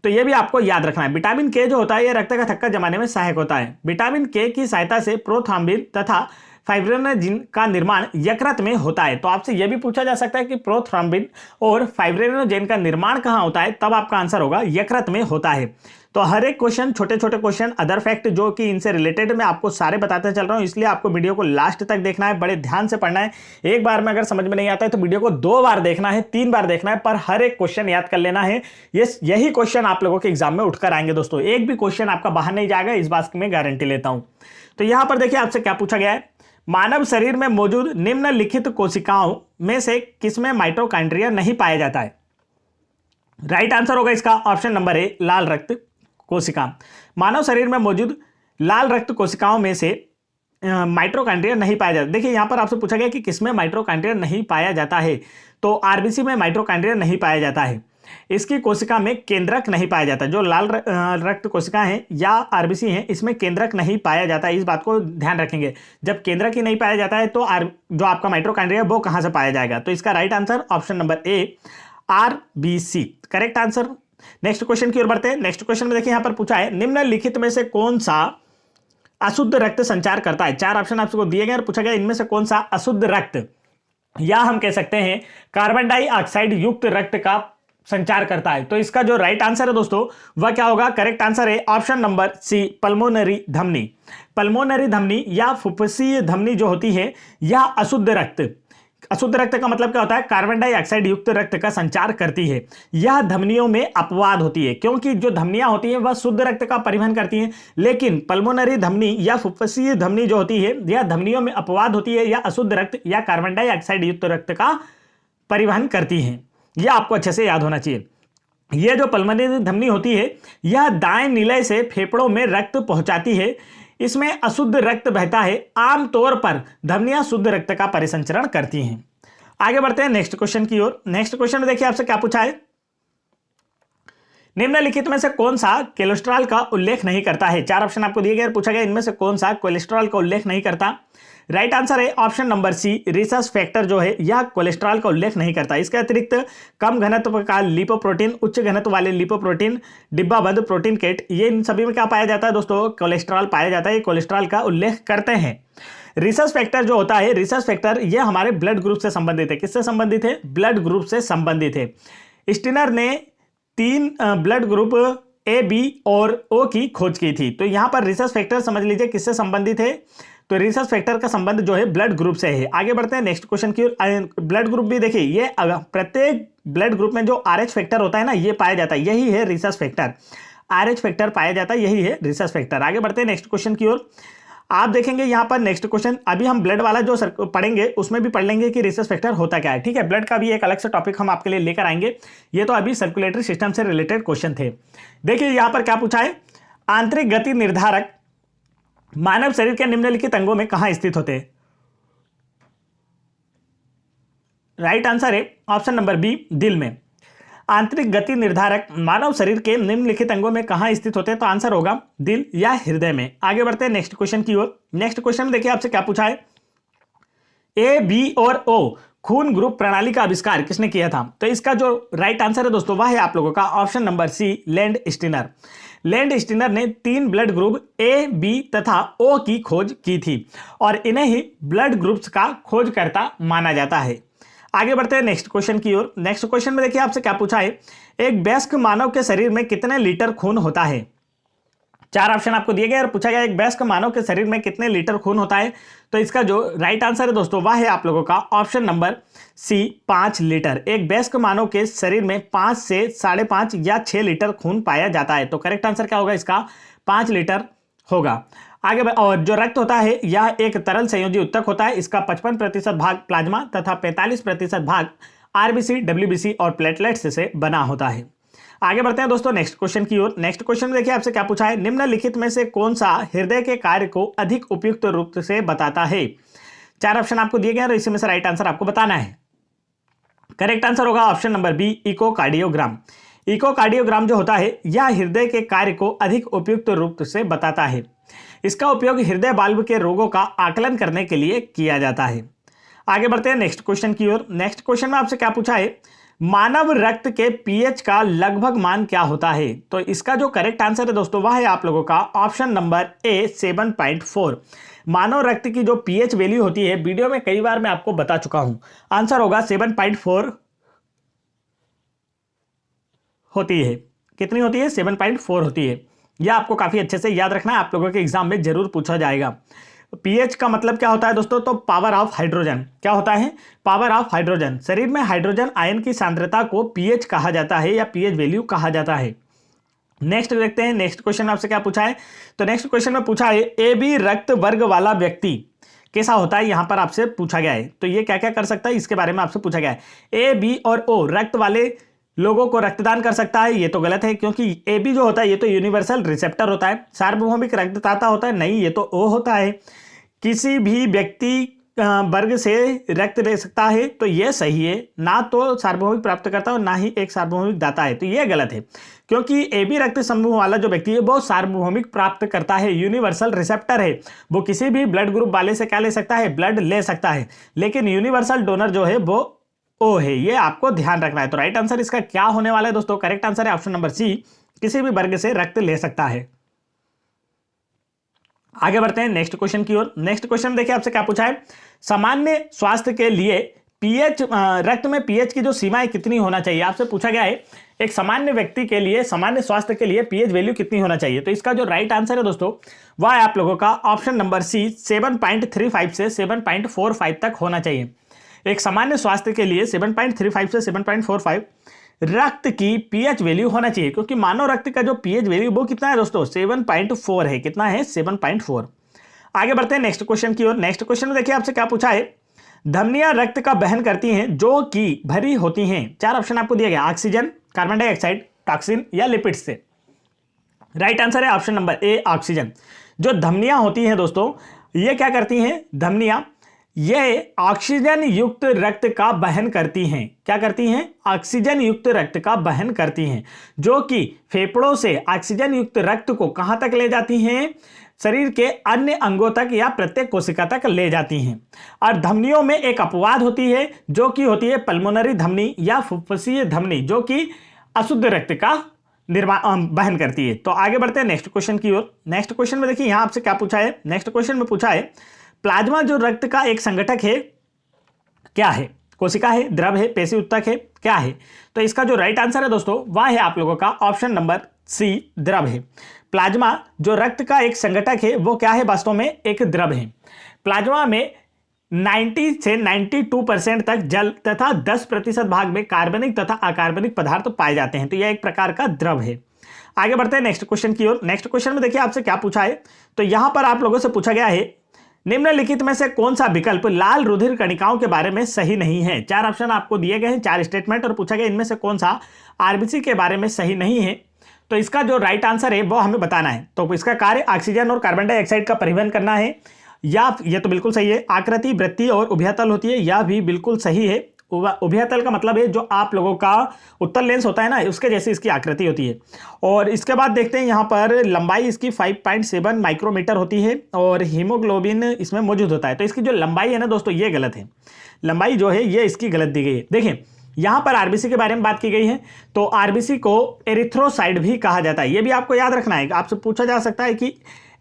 तो ये भी आपको याद रखना है। विटामिन के जो होता है ये रक्त का थक्का जमाने में सहायक होता है। विटामिन के की सहायता से प्रोथ्रॉम्बिन तथा फाइब्रिनोजिन का निर्माण यकृत में होता है। तो आपसे यह भी पूछा जा सकता है कि प्रोथ्रॉम्बिन और फाइब्रिनोजिन का निर्माण कहां होता है, तब आपका आंसर होगा यकृत में होता है। तो हर एक क्वेश्चन, छोटे छोटे क्वेश्चन, अदर फैक्ट जो कि इनसे रिलेटेड मैं आपको सारे बताते चल रहा हूं, इसलिए आपको वीडियो को लास्ट तक देखना है, बड़े ध्यान से पढ़ना है। एक बार में अगर समझ में नहीं आता है तो वीडियो को 2 बार देखना है, 3 बार देखना है, पर हर एक क्वेश्चन याद कर लेना है। यही क्वेश्चन आप लोगों के एग्जाम में उठकर आएंगे दोस्तों, एक भी क्वेश्चन आपका बाहर नहीं जाएगा, इस बात की मैं गारंटी लेता हूं। तो यहां पर देखिए आपसे क्या पूछा गया है, मानव शरीर में मौजूद निम्नलिखित कोशिकाओं में से किसमें माइटोकॉन्ड्रिया नहीं पाया जाता है? राइट आंसर होगा इसका ऑप्शन नंबर ए, लाल रक्त कोशिका। मानव शरीर में मौजूद लाल रक्त कोशिकाओं में से माइटोकॉन्ड्रिया नहीं पाया जाता। देखिए यहां पर आपसे पूछा गया कि किसमें माइटोकॉन्ड्रिया नहीं पाया जाता है, तो आरबीसी में माइटोकॉन्ड्रिया नहीं पाया जाता है। इसकी कोशिका में केंद्रक नहीं पाया जाता। जो लाल रक्त कोशिका है या आरबीसी है, इसमें केंद्रक नहीं पाया जाता। इस बात को ध्यान रखेंगे, जब केंद्रक ही नहीं पाया जाता है तो जो आपका माइटोकॉन्ड्रिया वो कहां से पाया जाएगा? तो इसका right answer option number A, RBC correct answer. Next question की ओर बढ़ते हैं। नेक्स्ट क्वेश्चन में देखिए यहां पर पूछा है, निम्नलिखित में से कौन सा अशुद्ध रक्त संचार करता है? 4 ऑप्शन आपको दिए गए और पूछा गया इनमें से कौन सा अशुद्ध रक्त, या हम कह सकते हैं कार्बन डाइऑक्साइड युक्त रक्त का संचार करता है। तो इसका जो राइट आंसर है दोस्तों वह क्या होगा? करेक्ट आंसर है ऑप्शन नंबर सी, पल्मोनरी धमनी। पल्मोनरी धमनी या फुफ्फुसीय धमनी जो होती है यह अशुद्ध रक्त, अशुद्ध रक्त का मतलब क्या होता है? कार्बन डाइऑक्साइड युक्त रक्त का संचार करती है। यह धमनियों में अपवाद होती है, क्योंकि जो धमनियां होती हैं वह शुद्ध रक्त का परिवहन करती हैं, लेकिन पल्मोनरी धमनी या फुफ्फुसीय धमनी जो होती है यह धमनियों में अपवाद होती है, या अशुद्ध रक्त या कार्बन डाइऑक्साइड युक्त रक्त का परिवहन करती हैं। यह आपको अच्छे से याद होना चाहिए। यह जो पल्मोनरी धमनी होती है यह दाएं निलय से फेफड़ों में रक्त पहुंचाती है। इसमें अशुद्ध रक्त बहता है। आमतौर पर धमनियां शुद्ध रक्त का परिसंचरण करती हैं। आगे बढ़ते हैं नेक्स्ट क्वेश्चन की ओर। नेक्स्ट क्वेश्चन में देखिए आपसे क्या पूछा है, निम्नलिखित में से कौन सा कोलेस्ट्रॉल का उल्लेख नहीं करता है? 4 ऑप्शन आपको दिए गए और पूछा गया इनमें से कौन सा कोलेस्ट्रॉल का उल्लेख नहीं करता? राइट आंसर है option number C, rhesus factor जो है यह कोलेस्ट्रॉल का उल्लेख नहीं करता। इसके अतिरिक्त कम घनत्व का लिपोप्रोटीन, उच्च घनत्व वाले लिपोप्रोटीन, डिब्बाबंद प्रोटीन केट, ये इन सभी में क्या पाया जाता है दोस्तों? कोलेस्ट्रॉल पाया जाता है। ये कोलेस्ट्रॉल का उल्लेख करते हैं। रिसस फैक्टर जो होता है, रिसस फैक्टर ये हमारे ब्लड ग्रुप से संबंधित है। किससे संबंधित है? ब्लड ग्रुप से संबंधित है। स्टिनर ने 3 ब्लड ग्रुप ए, बी और ओ की खोज की थी। तो यहां पर रिसस फैक्टर समझ लीजिए किससे संबंधित है, तो रिसस फैक्टर का संबंध जो है ब्लड ग्रुप से है। आगे बढ़ते हैं नेक्स्ट क्वेश्चन की। ब्लड ग्रुप भी देखिए, ये प्रत्येक ब्लड ग्रुप में जो आरएच फैक्टर होता है ना, ये पाया जाता है, यही है रिसस फैक्टर। आरएच फैक्टर पाया जाता है, यही है रिसस फैक्टर। आगे बढ़ते हैं नेक्स्ट क्वेश्चन की ओर। आप देखेंगे यहां पर नेक्स्ट क्वेश्चन, अभी हम ब्लड वाला जो पढ़ेंगे उसमें भी पढ़ लेंगे कि रिसस फैक्टर होता क्या है। ठीक है, ब्लड का भी एक अलग से टॉपिक हम आपके लिए लेकर आएंगे। ये तो अभी सर्कुलेटरी सिस्टम से रिलेटेड क्वेश्चन थे। देखिए यहां पर क्या पूछा है, आंतरिक गति निर्धारक मानव शरीर के निम्नलिखित अंगों में कहां स्थित होते हैं? राइट आंसर है ऑप्शन नंबर बी, दिल में। आंतरिक गति निर्धारक मानव शरीर के निम्नलिखित अंगों में कहां स्थित होते हैं? तो आंसर होगा दिल या हृदय में। आगे बढ़ते हैं नेक्स्ट क्वेश्चन की ओर। नेक्स्ट क्वेश्चन में देखिए आपसे क्या पूछा है, ए, बी और ओ खून ग्रुप प्रणाली का आविष्कार किसने किया था? तो इसका जो राइट आंसर है दोस्तों वह है आप लोगों का option number C, Landsteiner. Landsteiner ने 3 ब्लड ग्रुप ए, बी तथा ओ की खोज की थी और इन्हें ही ब्लड ग्रुप्स का खोजकर्ता माना जाता है। आगे बढ़ते हैं नेक्स्ट क्वेश्चन की ओर। नेक्स्ट क्वेश्चन में देखिए आपसे क्या पूछा है, एक वयस्क मानव के शरीर में कितने लीटर खून होता है? 4 ऑप्शन आपको दिए गए और पूछा गया एक वयस्क मानव के शरीर में कितने लीटर खून होता है? तो इसका जो राइट आंसर है दोस्तों वह है आप लोगों का ऑप्शन नंबर सी, 5 लीटर। एक वयस्क मानव के शरीर में 5 से 5.5 या 6 लीटर खून पाया जाता है। तो करेक्ट आंसर क्या होगा इसका? 5 लीटर होगा। आगे और जो रक्त होता है यह एक तरल संयोजी उत्तक होता है। इसका 55% भाग प्लाज्मा तथा 45% भाग आरबीसी, डब्ल्यूबीसी और प्लेटलेट्स से बना होता है। आगे बढ़ते हैं दोस्तों नेक्स्ट क्वेश्चन की ओर। नेक्स्ट क्वेश्चन में देखिए आपसे क्या पूछा है, निम्नलिखित में से कौन सा हृदय के कार्य को अधिक उपयुक्त रूप से बताता है? 4 ऑप्शन आपको दिए गए और इसी में से राइट आंसर आपको बताना है। करेक्ट आंसर होगा option number B, echocardiogram. Echocardiogram जो होता है यह हृदय के कार्य को अधिक उपयुक्त रूप से बताता है। इसका उपयोग हृदय वाल्व के रोगों का आकलन करने के लिए किया जाता है। आगे बढ़ते हैं नेक्स्ट क्वेश्चन की ओर। नेक्स्ट क्वेश्चन में आपसे क्या पूछा है, मानव रक्त के पीएच का लगभग मान क्या होता है? तो इसका जो करेक्ट आंसर है दोस्तों वह है आप लोगों का ऑप्शन नंबर ए, 7.4। मानव रक्त की जो पीएच वैल्यू होती है, वीडियो में कई बार मैं आपको बता चुका हूं, आंसर होगा 7.4 होती है। कितनी होती है? 7.4 होती है। यह आपको काफी अच्छे से याद रखना है, आप लोगों के एग्जाम में जरूर पूछा जाएगा। पीएच का मतलब क्या होता है दोस्तों? तो पावर ऑफ हाइड्रोजन। क्या होता है? Power of hydrogen. शरीर में हाइड्रोजन आयन की सांद्रता को पीएच कहा जाता है या पीएच वैल्यू कहा जाता है। नेक्स्ट देखते हैं नेक्स्ट क्वेश्चन आपसे क्या पूछा है। तो नेक्स्ट क्वेश्चन में पूछा है, ए बी रक्त वर्ग वाला व्यक्ति कैसा होता है यहाँ पर आपसे पूछा गया है। तो ये क्या क्या कर सकता है इसके बारे में आपसे पूछा गया है। ए, बी और ओ रक्त वाले लोगों को रक्तदान कर सकता है, ये तो गलत है क्योंकि ए बी जो होता है ये तो यूनिवर्सल रिसेप्टर होता है। सार्वभौमिक रक्तदाता होता है, नहीं, ये तो ओ होता है। किसी भी व्यक्ति वर्ग से रक्त ले सकता है, तो ये सही है। ना तो सार्वभौमिक प्राप्तकर्ता और ना ही एक सार्वभौमिक दाता है, तो ये गलत है क्योंकि ए बी रक्त समूह वाला जो व्यक्ति है वो सार्वभौमिक प्राप्त करता है, यूनिवर्सल रिसेप्टर है। वो किसी भी ब्लड ग्रुप वाले से क्या ले सकता है, ब्लड ले सकता है। लेकिन यूनिवर्सल डोनर जो है वो ओ है, ये आपको ध्यान रखना है। तो राइट आंसर इसका क्या होने वाला है दोस्तों, करेक्ट आंसर है ऑप्शन नंबर सी, किसी भी वर्ग से रक्त ले सकता है। आगे बढ़ते हैं नेक्स्ट क्वेश्चन की ओर। नेक्स्ट क्वेश्चन देखिए आपसे क्या पूछा है, सामान्य स्वास्थ्य के लिए पीएच, रक्त में पीएच की जो सीमा है कितनी होना चाहिए, आपसे पूछा गया है एक सामान्य व्यक्ति के लिए, सामान्य स्वास्थ्य के लिए पीएच वैल्यू कितनी होना चाहिए। तो इसका जो राइट आंसर है दोस्तों वह है आप लोगों का ऑप्शन नंबर सी, 7.35 से 7.45 तक होना चाहिए। एक सामान्य स्वास्थ्य के लिए 7.35 से 7.45 रक्त की पीएच वैल्यू होना चाहिए, क्योंकि मानव रक्त का जो पीएच वैल्यू वो कितना है दोस्तों, 7.4 है। कितना है, 7.4। आगे बढ़ते हैं नेक्स्ट क्वेश्चन की ओर। नेक्स्ट क्वेश्चन में देखिए आपसे क्या पूछा है, धमनियां रक्त का वहन करती हैं जो कि भरी होती हैं। 4 ऑप्शन आपको दिया गया, ऑक्सीजन, कार्बन डाइऑक्साइड, टॉक्सिन या लिपिड्स से। राइट आंसर है ऑप्शन नंबर ए, ऑक्सीजन। जो धमनियां होती हैं दोस्तों ये क्या करती हैं, धमनियां ये ऑक्सीजन युक्त रक्त का वहन करती हैं। क्या करती हैं, ऑक्सीजन युक्त रक्त का वहन करती हैं, जो कि फेफड़ों से ऑक्सीजन युक्त रक्त को कहां तक ले जाती हैं, शरीर के अन्य अंगों तक या प्रत्येक कोशिका तक ले जाती हैं। और धमनियों में एक अपवाद होती है जो कि होती है पल्मोनरी धमनी या फुफ्फुसीय धमनी, जो कि अशुद्ध रक्त का निर्माण वहन करती है। तो आगे बढ़ते हैं नेक्स्ट क्वेश्चन की ओर। नेक्स्ट क्वेश्चन में देखिए यहां आपसे क्या पूछा है, नेक्स्ट क्वेश्चन में पूछा है प्लाज्मा जो रक्त का एक संगठक है क्या है, कोशिका है, द्रव है, पेशी उत्तक है, क्या है। तो इसका जो राइट आंसर है दोस्तों वह है आप लोगों का ऑप्शन नंबर सी, द्रव है। प्लाज्मा जो रक्त का एक संगठक है वो क्या है, वास्तव में एक द्रव है। प्लाज्मा में 90 से 92% तक जल तथा 10% भाग में कार्बनिक तथा अकार्बनिक पदार्थ पाए जाते हैं। तो यह एक प्रकार का द्रव है। आगे बढ़ते हैं नेक्स्ट क्वेश्चन की ओर। नेक्स्ट क्वेश्चन में देखिए आपसे क्या पूछा है, तो यहां पर आप लोगों से पूछा गया है निम्नलिखित में से कौन सा विकल्प लाल रुधिर कणिकाओं के बारे में सही नहीं है। 4 ऑप्शन आपको दिए गए हैं, 4 स्टेटमेंट, और पूछा गया इनमें से कौन सा आरबीसी के बारे में सही नहीं है। तो इसका जो राइट आंसर है वो हमें बताना है। तो इसका कार्य ऑक्सीजन और कार्बन डाइऑक्साइड का परिवहन करना है, या ये तो बिल्कुल सही है। आकृति, वृत्ति और उभयतल होती है, यह भी बिल्कुल सही है। उभयतल का मतलब है जो आप लोगों का उत्तल लेंस होता है ना, उसके जैसी इसकी आकृति होती है। और इसके बाद देखते हैं यहाँ पर लंबाई इसकी 5.7 माइक्रोमीटर होती है और हीमोग्लोबिन इसमें मौजूद होता है। तो इसकी जो लंबाई है ना दोस्तों ये गलत है, लंबाई जो है ये इसकी गलत दी गई है। देखिए यहाँ पर आरबीसी के बारे में बात की गई है, तो आरबीसी को एरिथ्रोसाइट भी कहा जाता है। ये भी आपको याद रखना है, आपसे पूछा जा सकता है कि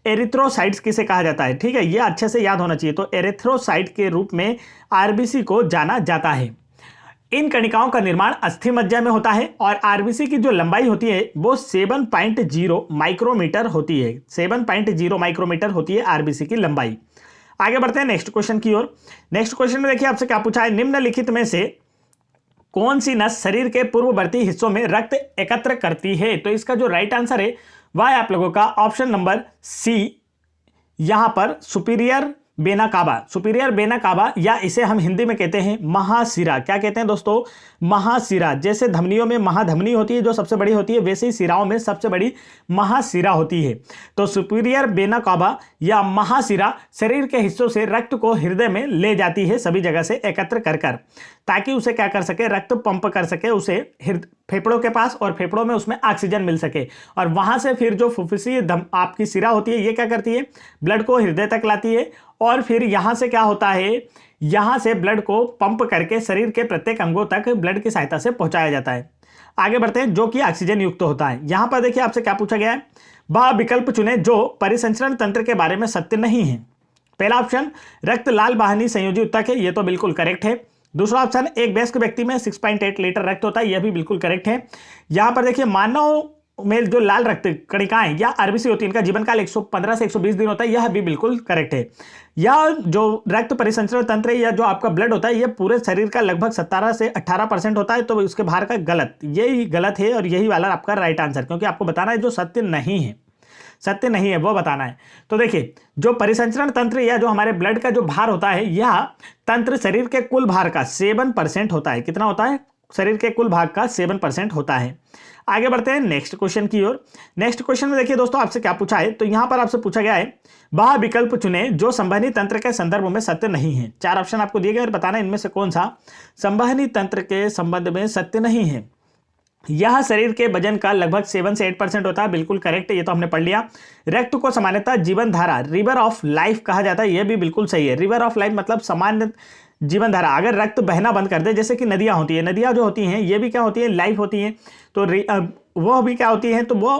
एरिथ्रोसाइट्स किसे कहा जाता है, ठीक है, ये अच्छे से याद होना चाहिए। तो एरिथ्रोसाइट के रूप में आरबीसी को जाना जाता है। इन कणिकाओं का निर्माण अस्थि मज्जा में होता है और आरबीसी की जो लंबाई होती है वो 7.0 माइक्रोमीटर होती है। 7.0 माइक्रोमीटर होती है आरबीसी की लंबाई। आगे बढ़ते हैं नेक्स्ट क्वेश्चन की ओर। नेक्स्ट क्वेश्चन में देखिए आपसे क्या पूछा है, निम्नलिखित में से कौन सी नस शरीर के पूर्ववर्ती हिस्सों में रक्त एकत्र करती है। तो इसका जो राइट आंसर है वह है आप लोगों का ऑप्शन नंबर सी, यहां पर superior vena cava. Superior vena cava, या इसे हम हिंदी में कहते हैं महाशिरा। क्या कहते हैं दोस्तों, महाशिरा। जैसे धमनियों में महाधमनी होती है जो सबसे बड़ी होती है, वैसे ही सिराओं में सबसे बड़ी महाशिरा होती है। तो सुपीरियर वेना कावा या महाशिरा शरीर के हिस्सों से रक्त को हृदय में ले जाती है, सभी जगह से एकत्र कर कर, ताकि उसे क्या कर सके, रक्त पंप कर सके उसे फेफड़ों के पास, और फेफड़ों में उसमें ऑक्सीजन मिल सके। और वहां से फिर जो फुफ्फुसीय आपकी सिरा होती है ये क्या करती है, ब्लड को हृदय तक लाती है, और फिर यहां से क्या होता है, यहां से ब्लड को पंप करके शरीर के प्रत्येक अंगों तक ब्लड की सहायता से पहुंचाया जाता है। आगे बढ़ते हैं, जो कि ऑक्सीजन युक्त होता है। यहां पर देखिए आपसे क्या पूछा गया है, वह विकल्प चुने जो परिसंचरण तंत्र के बारे में सत्य नहीं है। पहला ऑप्शन रक्त लाल वाहिनी संयोजी ऊतक है, यह तो बिल्कुल करेक्ट है। दूसरा ऑप्शन एक वयस्क व्यक्ति में 6.8 लीटर रक्त होता है, यह भी बिल्कुल करेक्ट है। यहां पर देखिए मानव में जो लाल रक्त कणिकाएं या आरबीसी होती है इनका जीवन काल 115 से 120 दिन होता है, यह भी बिल्कुल करेक्ट है। यह जो रक्त परिसंचरण तंत्र या जो आपका ब्लड होता है यह पूरे शरीर का लगभग 17 से 18% होता है, तो उसके बाहर का गलत, यही गलत है और यही वाला आपका राइट आंसर, क्योंकि आपको बताना है जो सत्य नहीं है। सत्य नहीं है, वो बताना है। तो देखिए, जो परिसंचरण तंत्र या जो हमारे ब्लड का जो भार होता है, यह तंत्र शरीर के कुल भार का 7% होता है। कितना होता है? शरीर के कुल भाग का 7% होता है। आगे बढ़ते हैं नेक्स्ट क्वेश्चन की ओर। नेक्स्ट क्वेश्चन में देखिए दोस्तों, आपसे क्या पूछा है, तो यहां पर आपसे पूछा गया है वह विकल्प चुने जो संवहनी तंत्र के संदर्भ में सत्य नहीं है। 4 ऑप्शन आपको दिए गए और बताना इनमें से कौन सा संवहनी तंत्र के संबंध में सत्य नहीं है। यह शरीर के वजन का लगभग 7 से 8% होता है, बिल्कुल करेक्ट, ये तो हमने पढ़ लिया। रक्त को सामान्यतः जीवन धारा, रिवर ऑफ लाइफ कहा जाता है, यह भी बिल्कुल सही है। रिवर ऑफ लाइफ मतलब सामान्य जीवन धारा। अगर रक्त बहना बंद कर दे, जैसे कि नदियां होती है, नदियां जो होती हैं ये भी क्या होती है, लाइफ होती हैं, तो वो भी क्या होती हैं, तो वो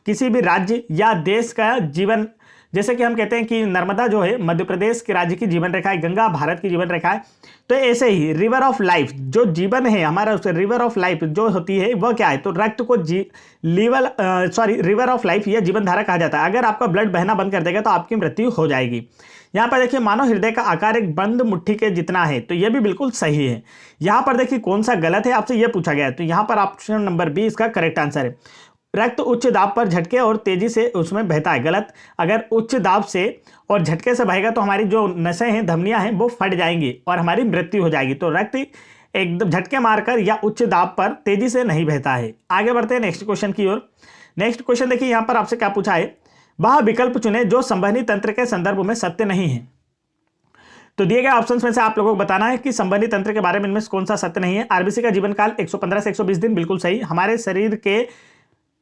किसी भी राज्य या देश का जीवन, जैसे कि हम कहते हैं कि नर्मदा जो है मध्य प्रदेश के राज्य की जीवन रेखा है, गंगा भारत की जीवन रेखा है, तो ऐसे ही रिवर ऑफ लाइफ जो जीवन है हमारा, उस रिवर ऑफ लाइफ जो होती है वह क्या है, तो रक्त को रिवर ऑफ लाइफ या जीवन धारा कहा जाता है। अगर आपका ब्लड बहना बंद कर देगा तो आपकी मृत्यु हो जाएगी। यहाँ पर देखिए, मानव हृदय का आकार एक बंद मुट्ठी के जितना है, तो यह भी बिल्कुल सही है। यहाँ पर देखिए कौन सा गलत है, आपसे यह पूछा गया है, तो यहाँ पर ऑप्शन नंबर बी इसका करेक्ट आंसर है। रक्त उच्च दाब पर झटके और तेजी से उसमें बहता है, गलत। अगर उच्च दाब से और झटके से बहेगा तो हमारी जो नसें हैं, धमनियां हैं, वो फट जाएंगी और हमारी मृत्यु हो जाएगी। तो रक्त एकदम झटके मारकर या उच्च दाब पर तेजी से नहीं बहता है। आगे बढ़ते हैं नेक्स्ट क्वेश्चन की ओर। नेक्स्ट क्वेश्चन देखिए, यहाँ पर आपसे क्या पूछा है, वह विकल्प चुने जो संवहनी तंत्र के संदर्भ में सत्य नहीं है। तो दिए गए ऑप्शंस में से आप लोगों को बताना है कि संवहनी तंत्र के बारे में इनमें कौन सा सत्य नहीं है। आरबीसी का जीवन काल 115 से 120 दिन, बिल्कुल सही। हमारे शरीर के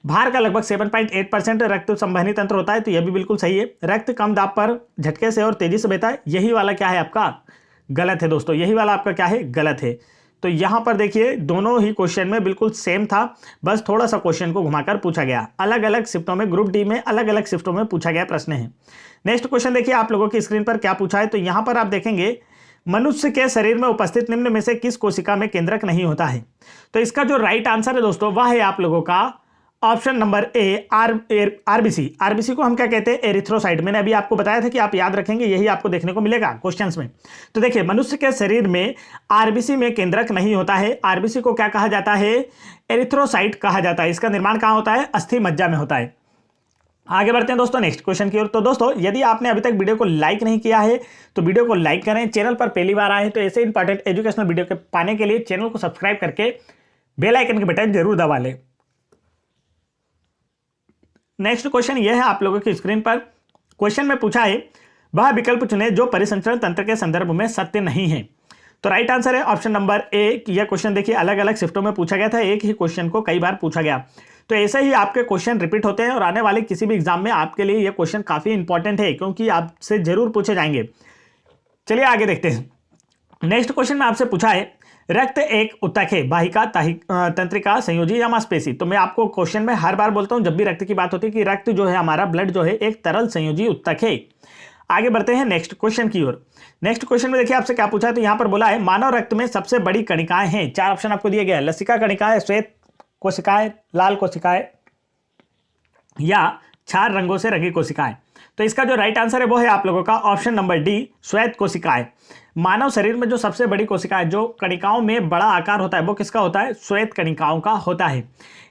भार का लगभग 7.8% रक्त संवहनी तंत्र होता है, तो यह भी बिल्कुल सही है। रक्त कम दाब पर झटके से और तेजी से बहता है, यही वाला क्या है आपका, गलत है दोस्तों, यही वाला आपका क्या है, गलत है। तो यहां पर देखिए दोनों ही क्वेश्चन में बिल्कुल सेम था, बस थोड़ा सा क्वेश्चन को घुमाकर पूछा गया। अलग अलग शिफ्टों में, ग्रुप डी में अलग अलग शिफ्टों में पूछा गया प्रश्न है। नेक्स्ट क्वेश्चन देखिए आप लोगों की स्क्रीन पर क्या पूछा है, तो यहां पर आप देखेंगे मनुष्य के शरीर में उपस्थित निम्न में से किस कोशिका में केंद्रक नहीं होता है। तो इसका जो राइट आंसर है दोस्तों वह है आप लोगों का option number A, RBC. RBC को हम क्या कहते हैं, एरिथ्रोसाइट। मैंने अभी आपको बताया था कि आप याद रखेंगे, यही आपको देखने को मिलेगा क्वेश्चंस में। तो देखिए, मनुष्य के शरीर में आरबीसी में केंद्रक नहीं होता है। आरबीसी को क्या कहा जाता है, एरिथ्रोसाइट कहा जाता है। इसका निर्माण कहां होता है, अस्थि मज्जा में होता है। आगे बढ़ते हैं दोस्तों नेक्स्ट क्वेश्चन की ओर। तो दोस्तों, यदि आपने अभी तक वीडियो को लाइक नहीं किया है तो वीडियो को लाइक करें। चैनल पर पहली बार आए तो ऐसे इंपॉर्टेंट एजुकेशनल वीडियो के पाने के लिए चैनल को सब्सक्राइब करके बेल आइकन के बटन जरूर दबा लें। नेक्स्ट क्वेश्चन यह है आप लोगों की स्क्रीन पर। क्वेश्चन में पूछा है वह विकल्प चुने जो परिसंचरण तंत्र के संदर्भ में सत्य नहीं है। तो राइट आंसर है ऑप्शन नंबर ए। यह क्वेश्चन देखिए अलग अलग शिफ्टों में पूछा गया था, एक ही क्वेश्चन को कई बार पूछा गया। तो ऐसे ही आपके क्वेश्चन रिपीट होते हैं और आने वाले किसी भी एग्जाम में आपके लिए यह क्वेश्चन काफी इंपॉर्टेंट है, क्योंकि आपसे जरूर पूछे जाएंगे। चलिए आगे देखते हैं। नेक्स्ट क्वेश्चन में आपसे पूछा है रक्त एक उत्तक है, वाहिका, तंत्रिका, संयोजी या मांसपेशी। तो मैं आपको क्वेश्चन में हर बार बोलता हूं जब भी रक्त की बात होती है कि रक्त जो है हमारा, ब्लड जो है एक तरल संयोजी उत्तक है। आगे बढ़ते हैं नेक्स्ट क्वेश्चन की ओर। नेक्स्ट क्वेश्चन में देखिए आपसे क्या पूछा है, तो यहां पर बोला है मानव रक्त में सबसे बड़ी कणिकाएं हैं। 4 ऑप्शन आपको दिए गए हैं, लसिका कणिकाएं, श्वेत कोशिकाएं, लाल कोशिकाएं या क्षार रंगों से रंगी कोशिकाएं। तो इसका जो राइट आंसर है वो है आप लोगों का ऑप्शन नंबर डी, श्वेत कोशिकाएं। मानव शरीर में जो सबसे बड़ी कोशिकाएं, जो कणिकाओं में बड़ा आकार होता है, वो किसका होता है, श्वेत कणिकाओं का होता है।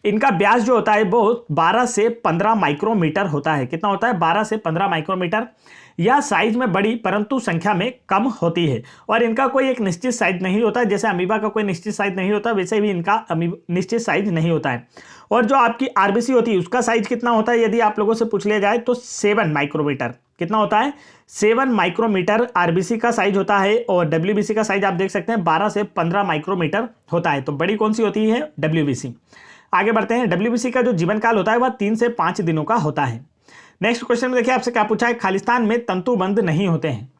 इनका व्यास जो होता है वो 12 से 15 माइक्रोमीटर होता है। कितना होता है, 12 से 15 माइक्रोमीटर। यह साइज में बड़ी परंतु संख्या में कम होती है और इनका कोई एक निश्चित साइज नहीं होता। जैसे अमीबा का कोई निश्चित साइज नहीं होता, वैसे भी इनका निश्चित साइज नहीं होता है। और जो आपकी आरबीसी होती है उसका साइज कितना होता है, यदि आप लोगों से पूछ लिया जाए तो 7 माइक्रोमीटर। कितना होता है, 7 माइक्रोमीटर आरबीसी का साइज होता है। और डब्ल्यूबीसी का साइज आप देख सकते हैं 12 से 15 माइक्रोमीटर होता है। तो बड़ी कौन सी होती है, डब्ल्यूबीसी। आगे बढ़ते हैं। डब्ल्यूबीसी का जो जीवन काल होता है वह 3 से 5 दिनों का होता है। नेक्स्ट क्वेश्चन में देखिए आपसे क्या पूछा है, खालिस्तान में तंतुबंध नहीं होते हैं।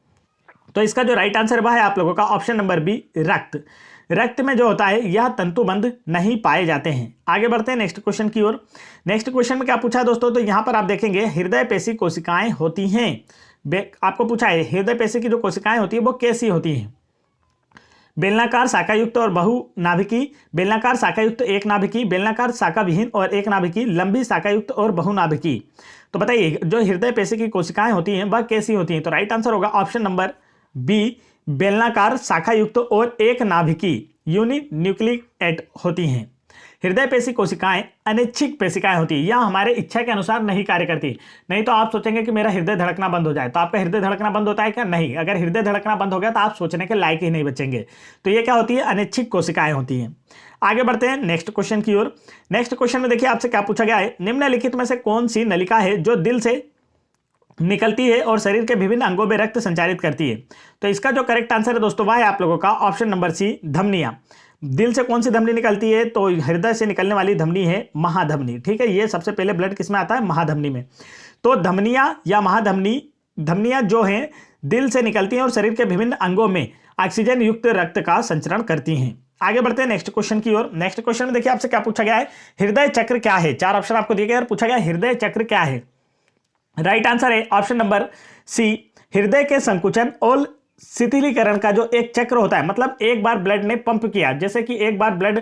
तो इसका जो राइट आंसर है आप लोगों का ऑप्शन नंबर बी, रक्त। रक्त में जो होता है यह तंतुबंध नहीं पाए जाते हैं। आगे बढ़ते हैं नेक्स्ट क्वेश्चन की ओर। नेक्स्ट क्वेश्चन में क्या पूछा है दोस्तों, तो यहां पर आप देखेंगे हृदय पेशी कोशिकाएं होती हैं। आपको पूछा है हृदय पेशी की जो कोशिकाएं होती है वो कैसी होती हैं, बेलनाकार शाखायुक्त और बहुनाभिकी, बेलनाकार शाखायुक्त एक नाभिकी, बेलनाकार शाखा विहीन और एक नाभिकी, लंबी शाखायुक्त और बहुनाभिकी। तो बताइए जो हृदय पेशी की कोशिकाएं होती हैं वह कैसी होती हैं। तो राइट आंसर होगा ऑप्शन नंबर बी, बेलनाकार शाखायुक्त और एक नाभिकी, यूनिन्यूक्लिएट होती हैं। हृदय पेशी कोशिकाएं अनैच्छिक पेशिकाएं होती है, यह हमारे इच्छा के अनुसार नहीं कार्य करती। नहीं तो आप सोचेंगे कि मेरा हृदय धड़कना बंद हो जाए, तो आपका हृदय धड़कना बंद होता है क्या? नहीं। अगर हृदय धड़कना बंद हो गया तो आप सोचने के लायक ही नहीं बचेंगे। तो ये क्या होती है? अनैच्छिक कोशिकाएं होती हैं। आगे बढ़ते हैं नेक्स्ट क्वेश्चन की ओर। नेक्स्ट क्वेश्चन में देखिए आपसे क्या पूछा गया है, निम्नलिखित में से कौन सी नलिका है जो दिल से निकलती है और शरीर के विभिन्न अंगों में रक्त संचारित करती है? तो इसका जो करेक्ट आंसर है दोस्तों वह है आप लोगों का ऑप्शन नंबर सी, धमनियां। दिल से कौन सी धमनी निकलती है? तो हृदय से निकलने वाली धमनी है महाधमनी। ठीक है, ये सबसे पहले ब्लड किसमें आता है? महाधमनी में। तो धमनियां या महाधमनी, धमनियां जो हैं दिल से निकलती हैं और शरीर के विभिन्न अंगों में ऑक्सीजन युक्त रक्त का संचरण करती हैं। आगे बढ़ते हैं नेक्स्ट क्वेश्चन की ओर। नेक्स्ट क्वेश्चन में देखिए आपसे क्या पूछा गया है, हृदय चक्र क्या है? 4 ऑप्शन आपको दिए गए और पूछा गया हृदय चक्र क्या है। राइट आंसर है ऑप्शन नंबर सी, हृदय के संकुचन और शिथिलीकरण का जो एक चक्र होता है, मतलब एक बार ब्लड ने पंप किया, जैसे कि एक बार ब्लड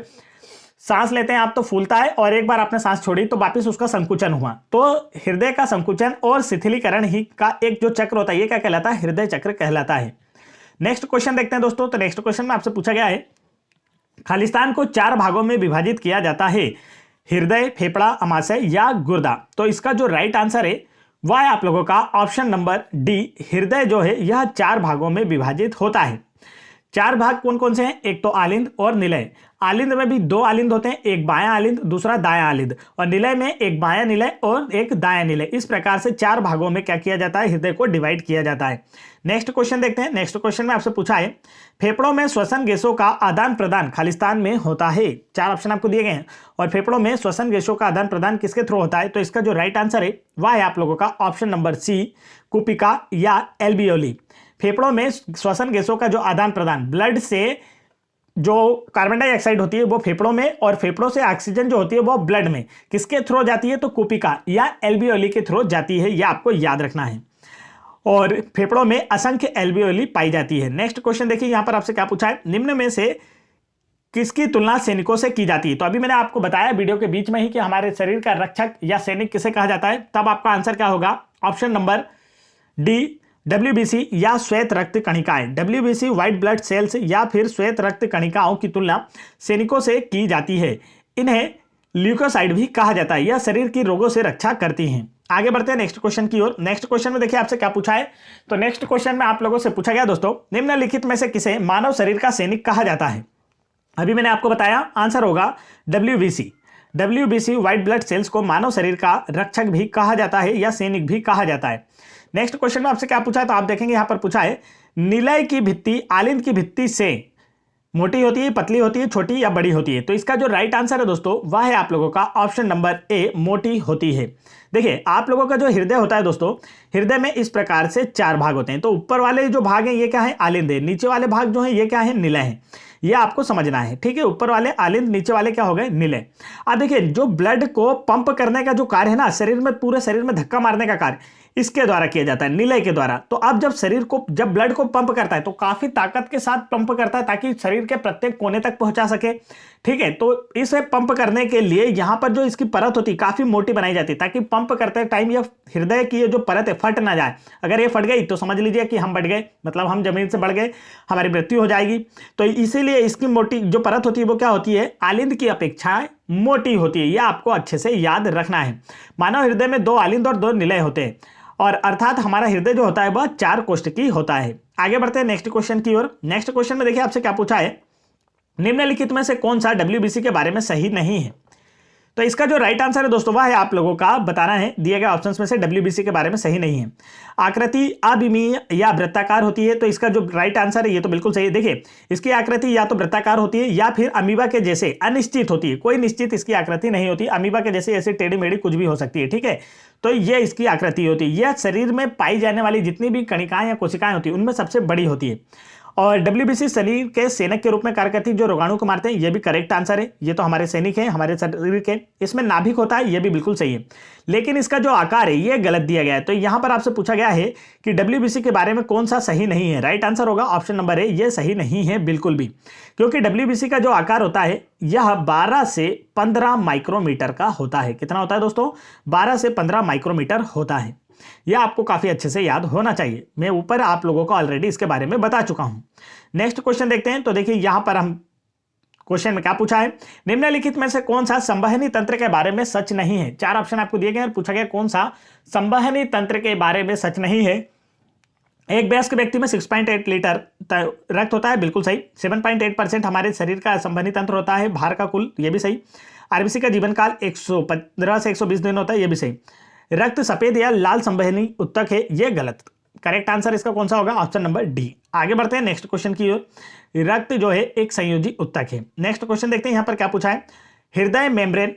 सांस लेते हैं आप तो फूलता है और एक बार आपने सांस छोड़ी तो वापस उसका संकुचन हुआ, तो हृदय का संकुचन और शिथिलीकरण ही का एक जो चक्र होता है ये क्या कहलाता है? हृदय चक्र कहलाता है। नेक्स्ट क्वेश्चन देखते हैं दोस्तों। तो नेक्स्ट क्वेश्चन में आपसे पूछा गया है, खालिस्तान को 4 भागों में विभाजित किया जाता है, हृदय, फेफड़ा, अमाशय या गुर्दा। तो इसका जो राइट आंसर है वह है आप लोगों का ऑप्शन नंबर डी, हृदय जो है यह 4 भागों में विभाजित होता है। 4 भाग कौन कौन से हैं? एक तो आलिंद और निलय। आलिंद में भी 2 आलिंद होते हैं, एक बायां आलिंद दूसरा दायां आलिंद, और निलय में एक बायां निलय और एक दायां निलय। इस प्रकार से 4 भागों में क्या किया जाता है? हृदय को डिवाइड किया जाता है। नेक्स्ट क्वेश्चन देखते हैं। नेक्स्ट क्वेश्चन में आपसे पूछा है, फेफड़ों में श्वसन गैसों का आदान प्रदान खालिस्तान में होता है। 4 ऑप्शन आपको दिए गए हैं और फेफड़ों में श्वसन गैसों का आदान प्रदान किसके थ्रू होता है? तो इसका जो राइट आंसर है वह है आप लोगों का ऑप्शन नंबर सी, कुपिका या एल्बियोली। फेफड़ों में श्वसन गैसों का जो आदान प्रदान, ब्लड से जो कार्बन डाइऑक्साइड होती है वो फेफड़ों में और फेफड़ों से ऑक्सीजन जो होती है वो ब्लड में किसके थ्रू जाती है? तो कुपिका या एल्बियोली के थ्रू जाती है, यह आपको याद रखना है। और फेफड़ों में असंख्य एल्बियोली पाई जाती है। नेक्स्ट क्वेश्चन देखिए यहां पर आपसे क्या पूछा है, निम्न में से किसकी तुलना सैनिकों से की जाती है? तो अभी मैंने आपको बताया वीडियो के बीच में ही कि हमारे शरीर का रक्षक या सैनिक किसे कहा जाता है, तब आपका आंसर क्या होगा? ऑप्शन नंबर डी, डब्ल्यूबीसी या श्वेत रक्त कणिकाएं। डब्ल्यूबीसी व्हाइट ब्लड सेल्स या फिर श्वेत रक्त कणिकाओं की तुलना सैनिकों से की जाती है। इन्हें ल्यूकोसाइड भी कहा जाता है, यह शरीर की रोगों से रक्षा करती हैं। आगे बढ़ते हैं नेक्स्ट क्वेश्चन की ओर। नेक्स्ट क्वेश्चन में देखिए आपसे क्या पूछा है, तो नेक्स्ट क्वेश्चन में आप लोगों से पूछा गया दोस्तों, निम्नलिखित में से किसे मानव शरीर का सैनिक कहा जाता है? अभी मैंने आपको बताया आंसर होगा WBC. WBC white blood cells को मानव शरीर का रक्षक भी कहा जाता है या सैनिक भी कहा जाता है। नेक्स्ट क्वेश्चन में आपसे क्या पूछा है, तो आप देखेंगे यहां पर पूछा है, निलय की भित्ति आलिंद की भित्ति से मोटी होती है, पतली होती है, छोटी या बड़ी होती है? तो इसका जो राइट आंसर है दोस्तों वह है आप लोगों का ऑप्शन नंबर ए, मोटी होती है। देखिए आप लोगों का जो हृदय होता है दोस्तों, हृदय में इस प्रकार से 4 भाग होते हैं। तो ऊपर वाले जो भाग हैं ये क्या है? आलिंद है। नीचे वाले भाग जो है ये क्या है? निलय है। ये आपको समझना है, ठीक है। ऊपर वाले आलिंद, नीचे वाले क्या हो गए? निलय। अब देखिए जो ब्लड को पंप करने का जो कार्य है ना, शरीर में, पूरे शरीर में धक्का मारने का कार्य इसके द्वारा किया जाता है, निलय के द्वारा। तो अब जब ब्लड को पंप करता है तो काफी ताकत के साथ पंप करता है ताकि शरीर के प्रत्येक कोने तक पहुंचा सके, ठीक है। तो इसे पंप करने के लिए यहां पर जो इसकी परत होती है काफी मोटी बनाई जाती है ताकि पंप करते टाइम यह हृदय की जो परत है फट ना जाए। अगर ये फट गई तो समझ लीजिए कि हम बढ़ गए, मतलब हम जमीन से बढ़ गए, हमारी मृत्यु हो जाएगी। तो इसीलिए इसकी मोटी जो परत होती है वो क्या होती है? आलिंद की अपेक्षा मोटी होती है। यह आपको अच्छे से याद रखना है। मानव हृदय में 2 आलिंद और 2 निलय होते हैं, और अर्थात हमारा हृदय जो होता है वह 4 कोष्ठकी होता है। आगे बढ़ते हैं नेक्स्ट क्वेश्चन की ओर। नेक्स्ट क्वेश्चन में देखिए आपसे क्या पूछा है, निम्नलिखित में से कौन सा डब्ल्यूबीसी के बारे में सही नहीं है? तो इसका जो राइट आंसर है दोस्तों वह है आप लोगों का बताना है, दिए गए ऑप्शंस में से डब्ल्यूबीसी के बारे में सही नहीं है। आकृति अविमीय या वृत्ताकार होती है, तो इसका जो राइट आंसर है ये तो बिल्कुल सही है। देखिए इसकी आकृति या तो वृत्ताकार होती है या फिर अमीबा के जैसे अनिश्चित होती है, कोई निश्चित इसकी आकृति नहीं होती। अमीबा के जैसे ऐसे टेढ़ी मेढ़ी कुछ भी हो सकती है, ठीक है। तो ये इसकी आकृति होती है। यह शरीर में पाई जाने वाली जितनी भी कणिकाएं या कोशिकाएं होती है उनमें सबसे बड़ी होती है। और डब्ल्यूबीसी शरीर के सैनिक के रूप में कार्य करती है, जो रोगाणु को मारते हैं। ये भी करेक्ट आंसर है, ये तो हमारे सैनिक हैं, हमारे शरीर के। इसमें नाभिक होता है, ये भी बिल्कुल सही है, लेकिन इसका जो आकार है ये गलत दिया गया है। तो यहां पर आपसे पूछा गया है कि डब्ल्यूबीसी के बारे में कौन सा सही नहीं है। राइट आंसर होगा ऑप्शन नंबर ए, ये सही नहीं है बिल्कुल भी, क्योंकि डब्ल्यूबीसी का जो आकार होता है यह 12 से 15 माइक्रोमीटर का होता है। कितना होता है दोस्तों? 12 से 15 माइक्रोमीटर होता है। यह आपको काफी अच्छे से याद होना चाहिए। मैं ऊपर आप लोगों को ऑलरेडी इसके बारे में बता चुका हूं। नेक्स्ट क्वेश्चन देखते हैं। तो देखिए यहां पर हम क्वेश्चन में क्या पूछा है, निम्नलिखित में से कौन सा संवहनी तंत्र के बारे में सच नहीं है। 4 ऑप्शन आपको दिए गए हैं, पूछा गया कौन सा संवहनी तंत्र के बारे में सच नहीं है। एक वयस्क व्यक्ति में 6.8 लीटर रक्त होता है, बिल्कुल सही। 7.8% हमारे शरीर का संवहनी तंत्र होता है, भार का कुल, ये भी सही। आरबीसी का जीवन काल 115 से 120 दिन होता है, ये भी सही। रक्त सफेद या लाल संवहनी उत्तक है, ये गलत। करेक्ट आंसर इसका कौन सा होगा, ऑप्शन नंबर डी। आगे बढ़ते हैं नेक्स्ट क्वेश्चन की ओर। रक्त जो है एक संयोजी उत्तक है। नेक्स्ट क्वेश्चन देखते हैं, यहां पर क्या पूछा है, हृदय मेम्ब्रेन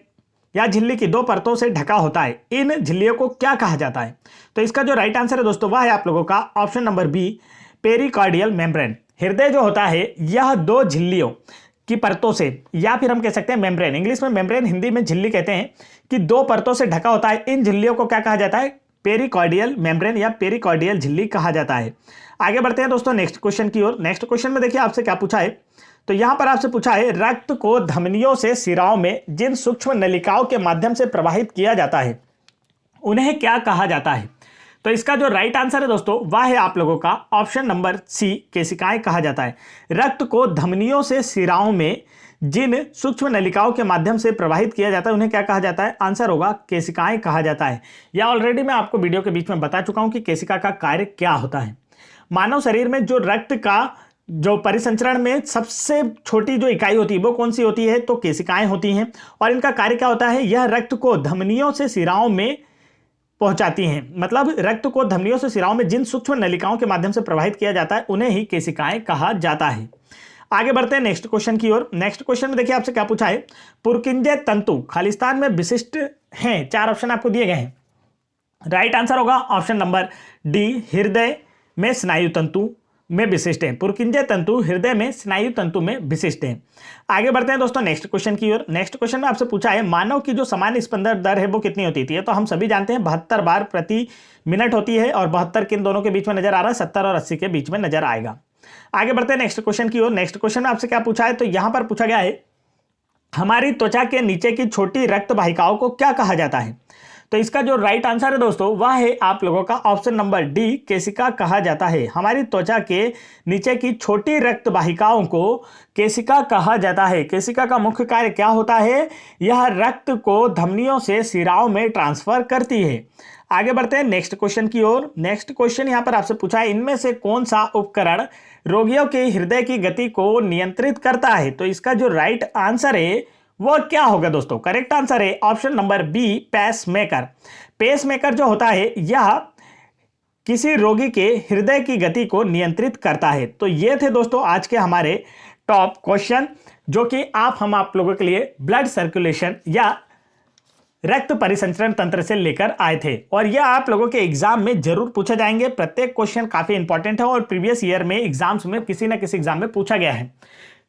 या झिल्ली की 2 परतों से ढका होता है, इन झिल्लियों को क्या कहा जाता है। तो इसका जो राइट आंसर है दोस्तों, वह है आप लोगों का option number B, pericardial membrane. हृदय जो होता है यह 2 झिल्लियों की परतों से, या फिर हम कह सकते हैं मेम्ब्रेन, इंग्लिश में मेम्ब्रेन, हिंदी में झिल्ली कहते हैं, कि 2 परतों से ढका होता है। इन झिल्लियों को क्या कहा जाता है, पेरिकार्डियल मेम्ब्रेन या पेरिकार्डियल झिल्ली कहा जाता है। आगे बढ़ते हैं दोस्तों नेक्स्ट क्वेश्चन की ओर। नेक्स्ट क्वेश्चन में देखिए आपसे क्या पूछा है, तो यहां पर आपसे पूछा है, रक्त को धमनियों से सिराओं में जिन सूक्ष्म नलिकाओं के माध्यम से प्रवाहित किया जाता है उन्हें क्या कहा जाता है। तो इसका जो राइट आंसर है दोस्तों, वह है आप लोगों का ऑप्शन नंबर सी, केशिकाएं कहा जाता है। रक्त को धमनियों से सिराओं में जिन सूक्ष्म नलिकाओं के माध्यम से प्रवाहित किया जाता है उन्हें क्या कहा जाता है, आंसर होगा केशिकाएं कहा जाता है। या ऑलरेडी मैं आपको वीडियो के बीच में बता चुका हूं कि केशिका का कार्य क्या होता है। मानव शरीर में जो रक्त का जो परिसंचरण में सबसे छोटी जो इकाई होती है वो कौन सी होती है, तो केशिकाएं होती हैं। और इनका कार्य क्या होता है, यह रक्त को धमनियों से सिराओं में पहुंचाती हैं। मतलब रक्त को धमनियों से सिराओं में जिन सूक्ष्म नलिकाओं के माध्यम से प्रवाहित किया जाता है उन्हें ही केशिकाएं कहा जाता है। आगे बढ़ते हैं नेक्स्ट क्वेश्चन की ओर। नेक्स्ट क्वेश्चन में देखिए आपसे क्या पूछा है, पुरकिंजे तंतु खालिस्तान में विशिष्ट हैं। 4 ऑप्शन आपको दिए गए हैं। राइट आंसर होगा ऑप्शन नंबर डी, हृदय में स्नायु तंतु में विशिष्ट है। पुरकिंजे तंतु हृदय में स्नायु तंतु में विशिष्ट है। आगे बढ़ते हैं दोस्तों नेक्स्ट क्वेश्चन की ओर। नेक्स्ट क्वेश्चन में आपसे पूछा है, मानव की जो सामान्य स्पंदन दर है वो कितनी होती है। तो हम सभी जानते हैं 72 बार प्रति मिनट होती है, और 72 किन दोनों के बीच में नजर आ रहा है, 70 और 80 के बीच में नजर आएगा। आगे बढ़ते हैं नेक्स्ट क्वेश्चन की ओर। नेक्स्ट क्वेश्चन में आपसे क्या पूछा है, तो यहां पर पूछा गया है, हमारी त्वचा के नीचे की छोटी रक्त वाहिकाओं को क्या कहा जाता है। तो इसका जो राइट आंसर है दोस्तों, वह है आप लोगों का ऑप्शन नंबर डी, केशिका कहा जाता है। हमारी त्वचा के नीचे की छोटी रक्त वाहिकाओं को केशिका कहा जाता है। केशिका का मुख्य कार्य क्या होता है, यह रक्त को धमनियों से सिराओं में ट्रांसफर करती है। आगे बढ़ते हैं नेक्स्ट क्वेश्चन की ओर। नेक्स्ट क्वेश्चन यहां पर आपसे पूछा है, इनमें से कौन सा उपकरण रोगियों के हृदय की गति को नियंत्रित करता है। तो इसका जो राइट आंसर है वो क्या होगा दोस्तों, करेक्ट आंसर है option number B, pacemaker. Pacemaker जो होता है यह किसी रोगी के हृदय की गति को नियंत्रित करता है। तो ये थे दोस्तों आज के हमारे टॉप क्वेश्चन, जो कि हम आप लोगों के लिए ब्लड सर्कुलेशन या रक्त परिसंचरण तंत्र से लेकर आए थे, और यह आप लोगों के एग्जाम में जरूर पूछे जाएंगे। प्रत्येक क्वेश्चन काफी इंपॉर्टेंट है और प्रीवियस ईयर में एग्जाम्स में किसी ना किसी एग्जाम में पूछा गया है।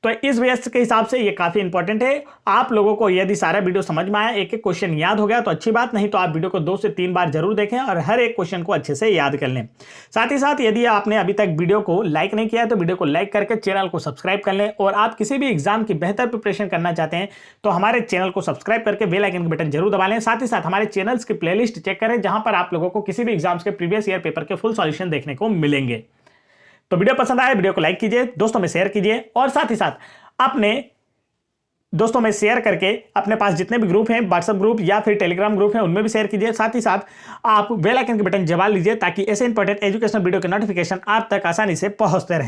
तो इस वजह के हिसाब से ये काफी इंपॉर्टेंट है। आप लोगों को यदि सारा वीडियो समझ में आया, एक एक क्वेश्चन याद हो गया तो अच्छी बात, नहीं तो आप वीडियो को 2 से 3 बार जरूर देखें और हर एक क्वेश्चन को अच्छे से याद कर लें। साथ ही साथ यदि आपने अभी तक वीडियो को लाइक नहीं किया है तो वीडियो को लाइक करके चैनल को सब्सक्राइब कर लें। और आप किसी भी एग्जाम की बेहतर प्रिपरेशन करना चाहते हैं तो हमारे चैनल को सब्सक्राइब करके बेल आइकन के बटन जरूर दबा लें। साथ ही साथ हमारे चैनल्स की प्लेलिस्ट चेक करें, जहां पर आप लोगों को किसी भी एग्जाम्स के प्रीवियस ईयर पेपर के फुल सॉल्यूशन देखने को मिलेंगे। तो वीडियो पसंद आए वीडियो को लाइक कीजिए, दोस्तों में शेयर कीजिए, और साथ ही साथ अपने दोस्तों में शेयर करके अपने पास जितने भी ग्रुप हैं, व्हाट्सएप ग्रुप या फिर टेलीग्राम ग्रुप हैं, उनमें भी शेयर कीजिए। साथ ही साथ आप बेल आइकन के बटन दबा लीजिए ताकि ऐसे इंपॉर्टेंट एजुकेशनल वीडियो के नोटिफिकेशन आप तक आसानी से पहुंचते रहें।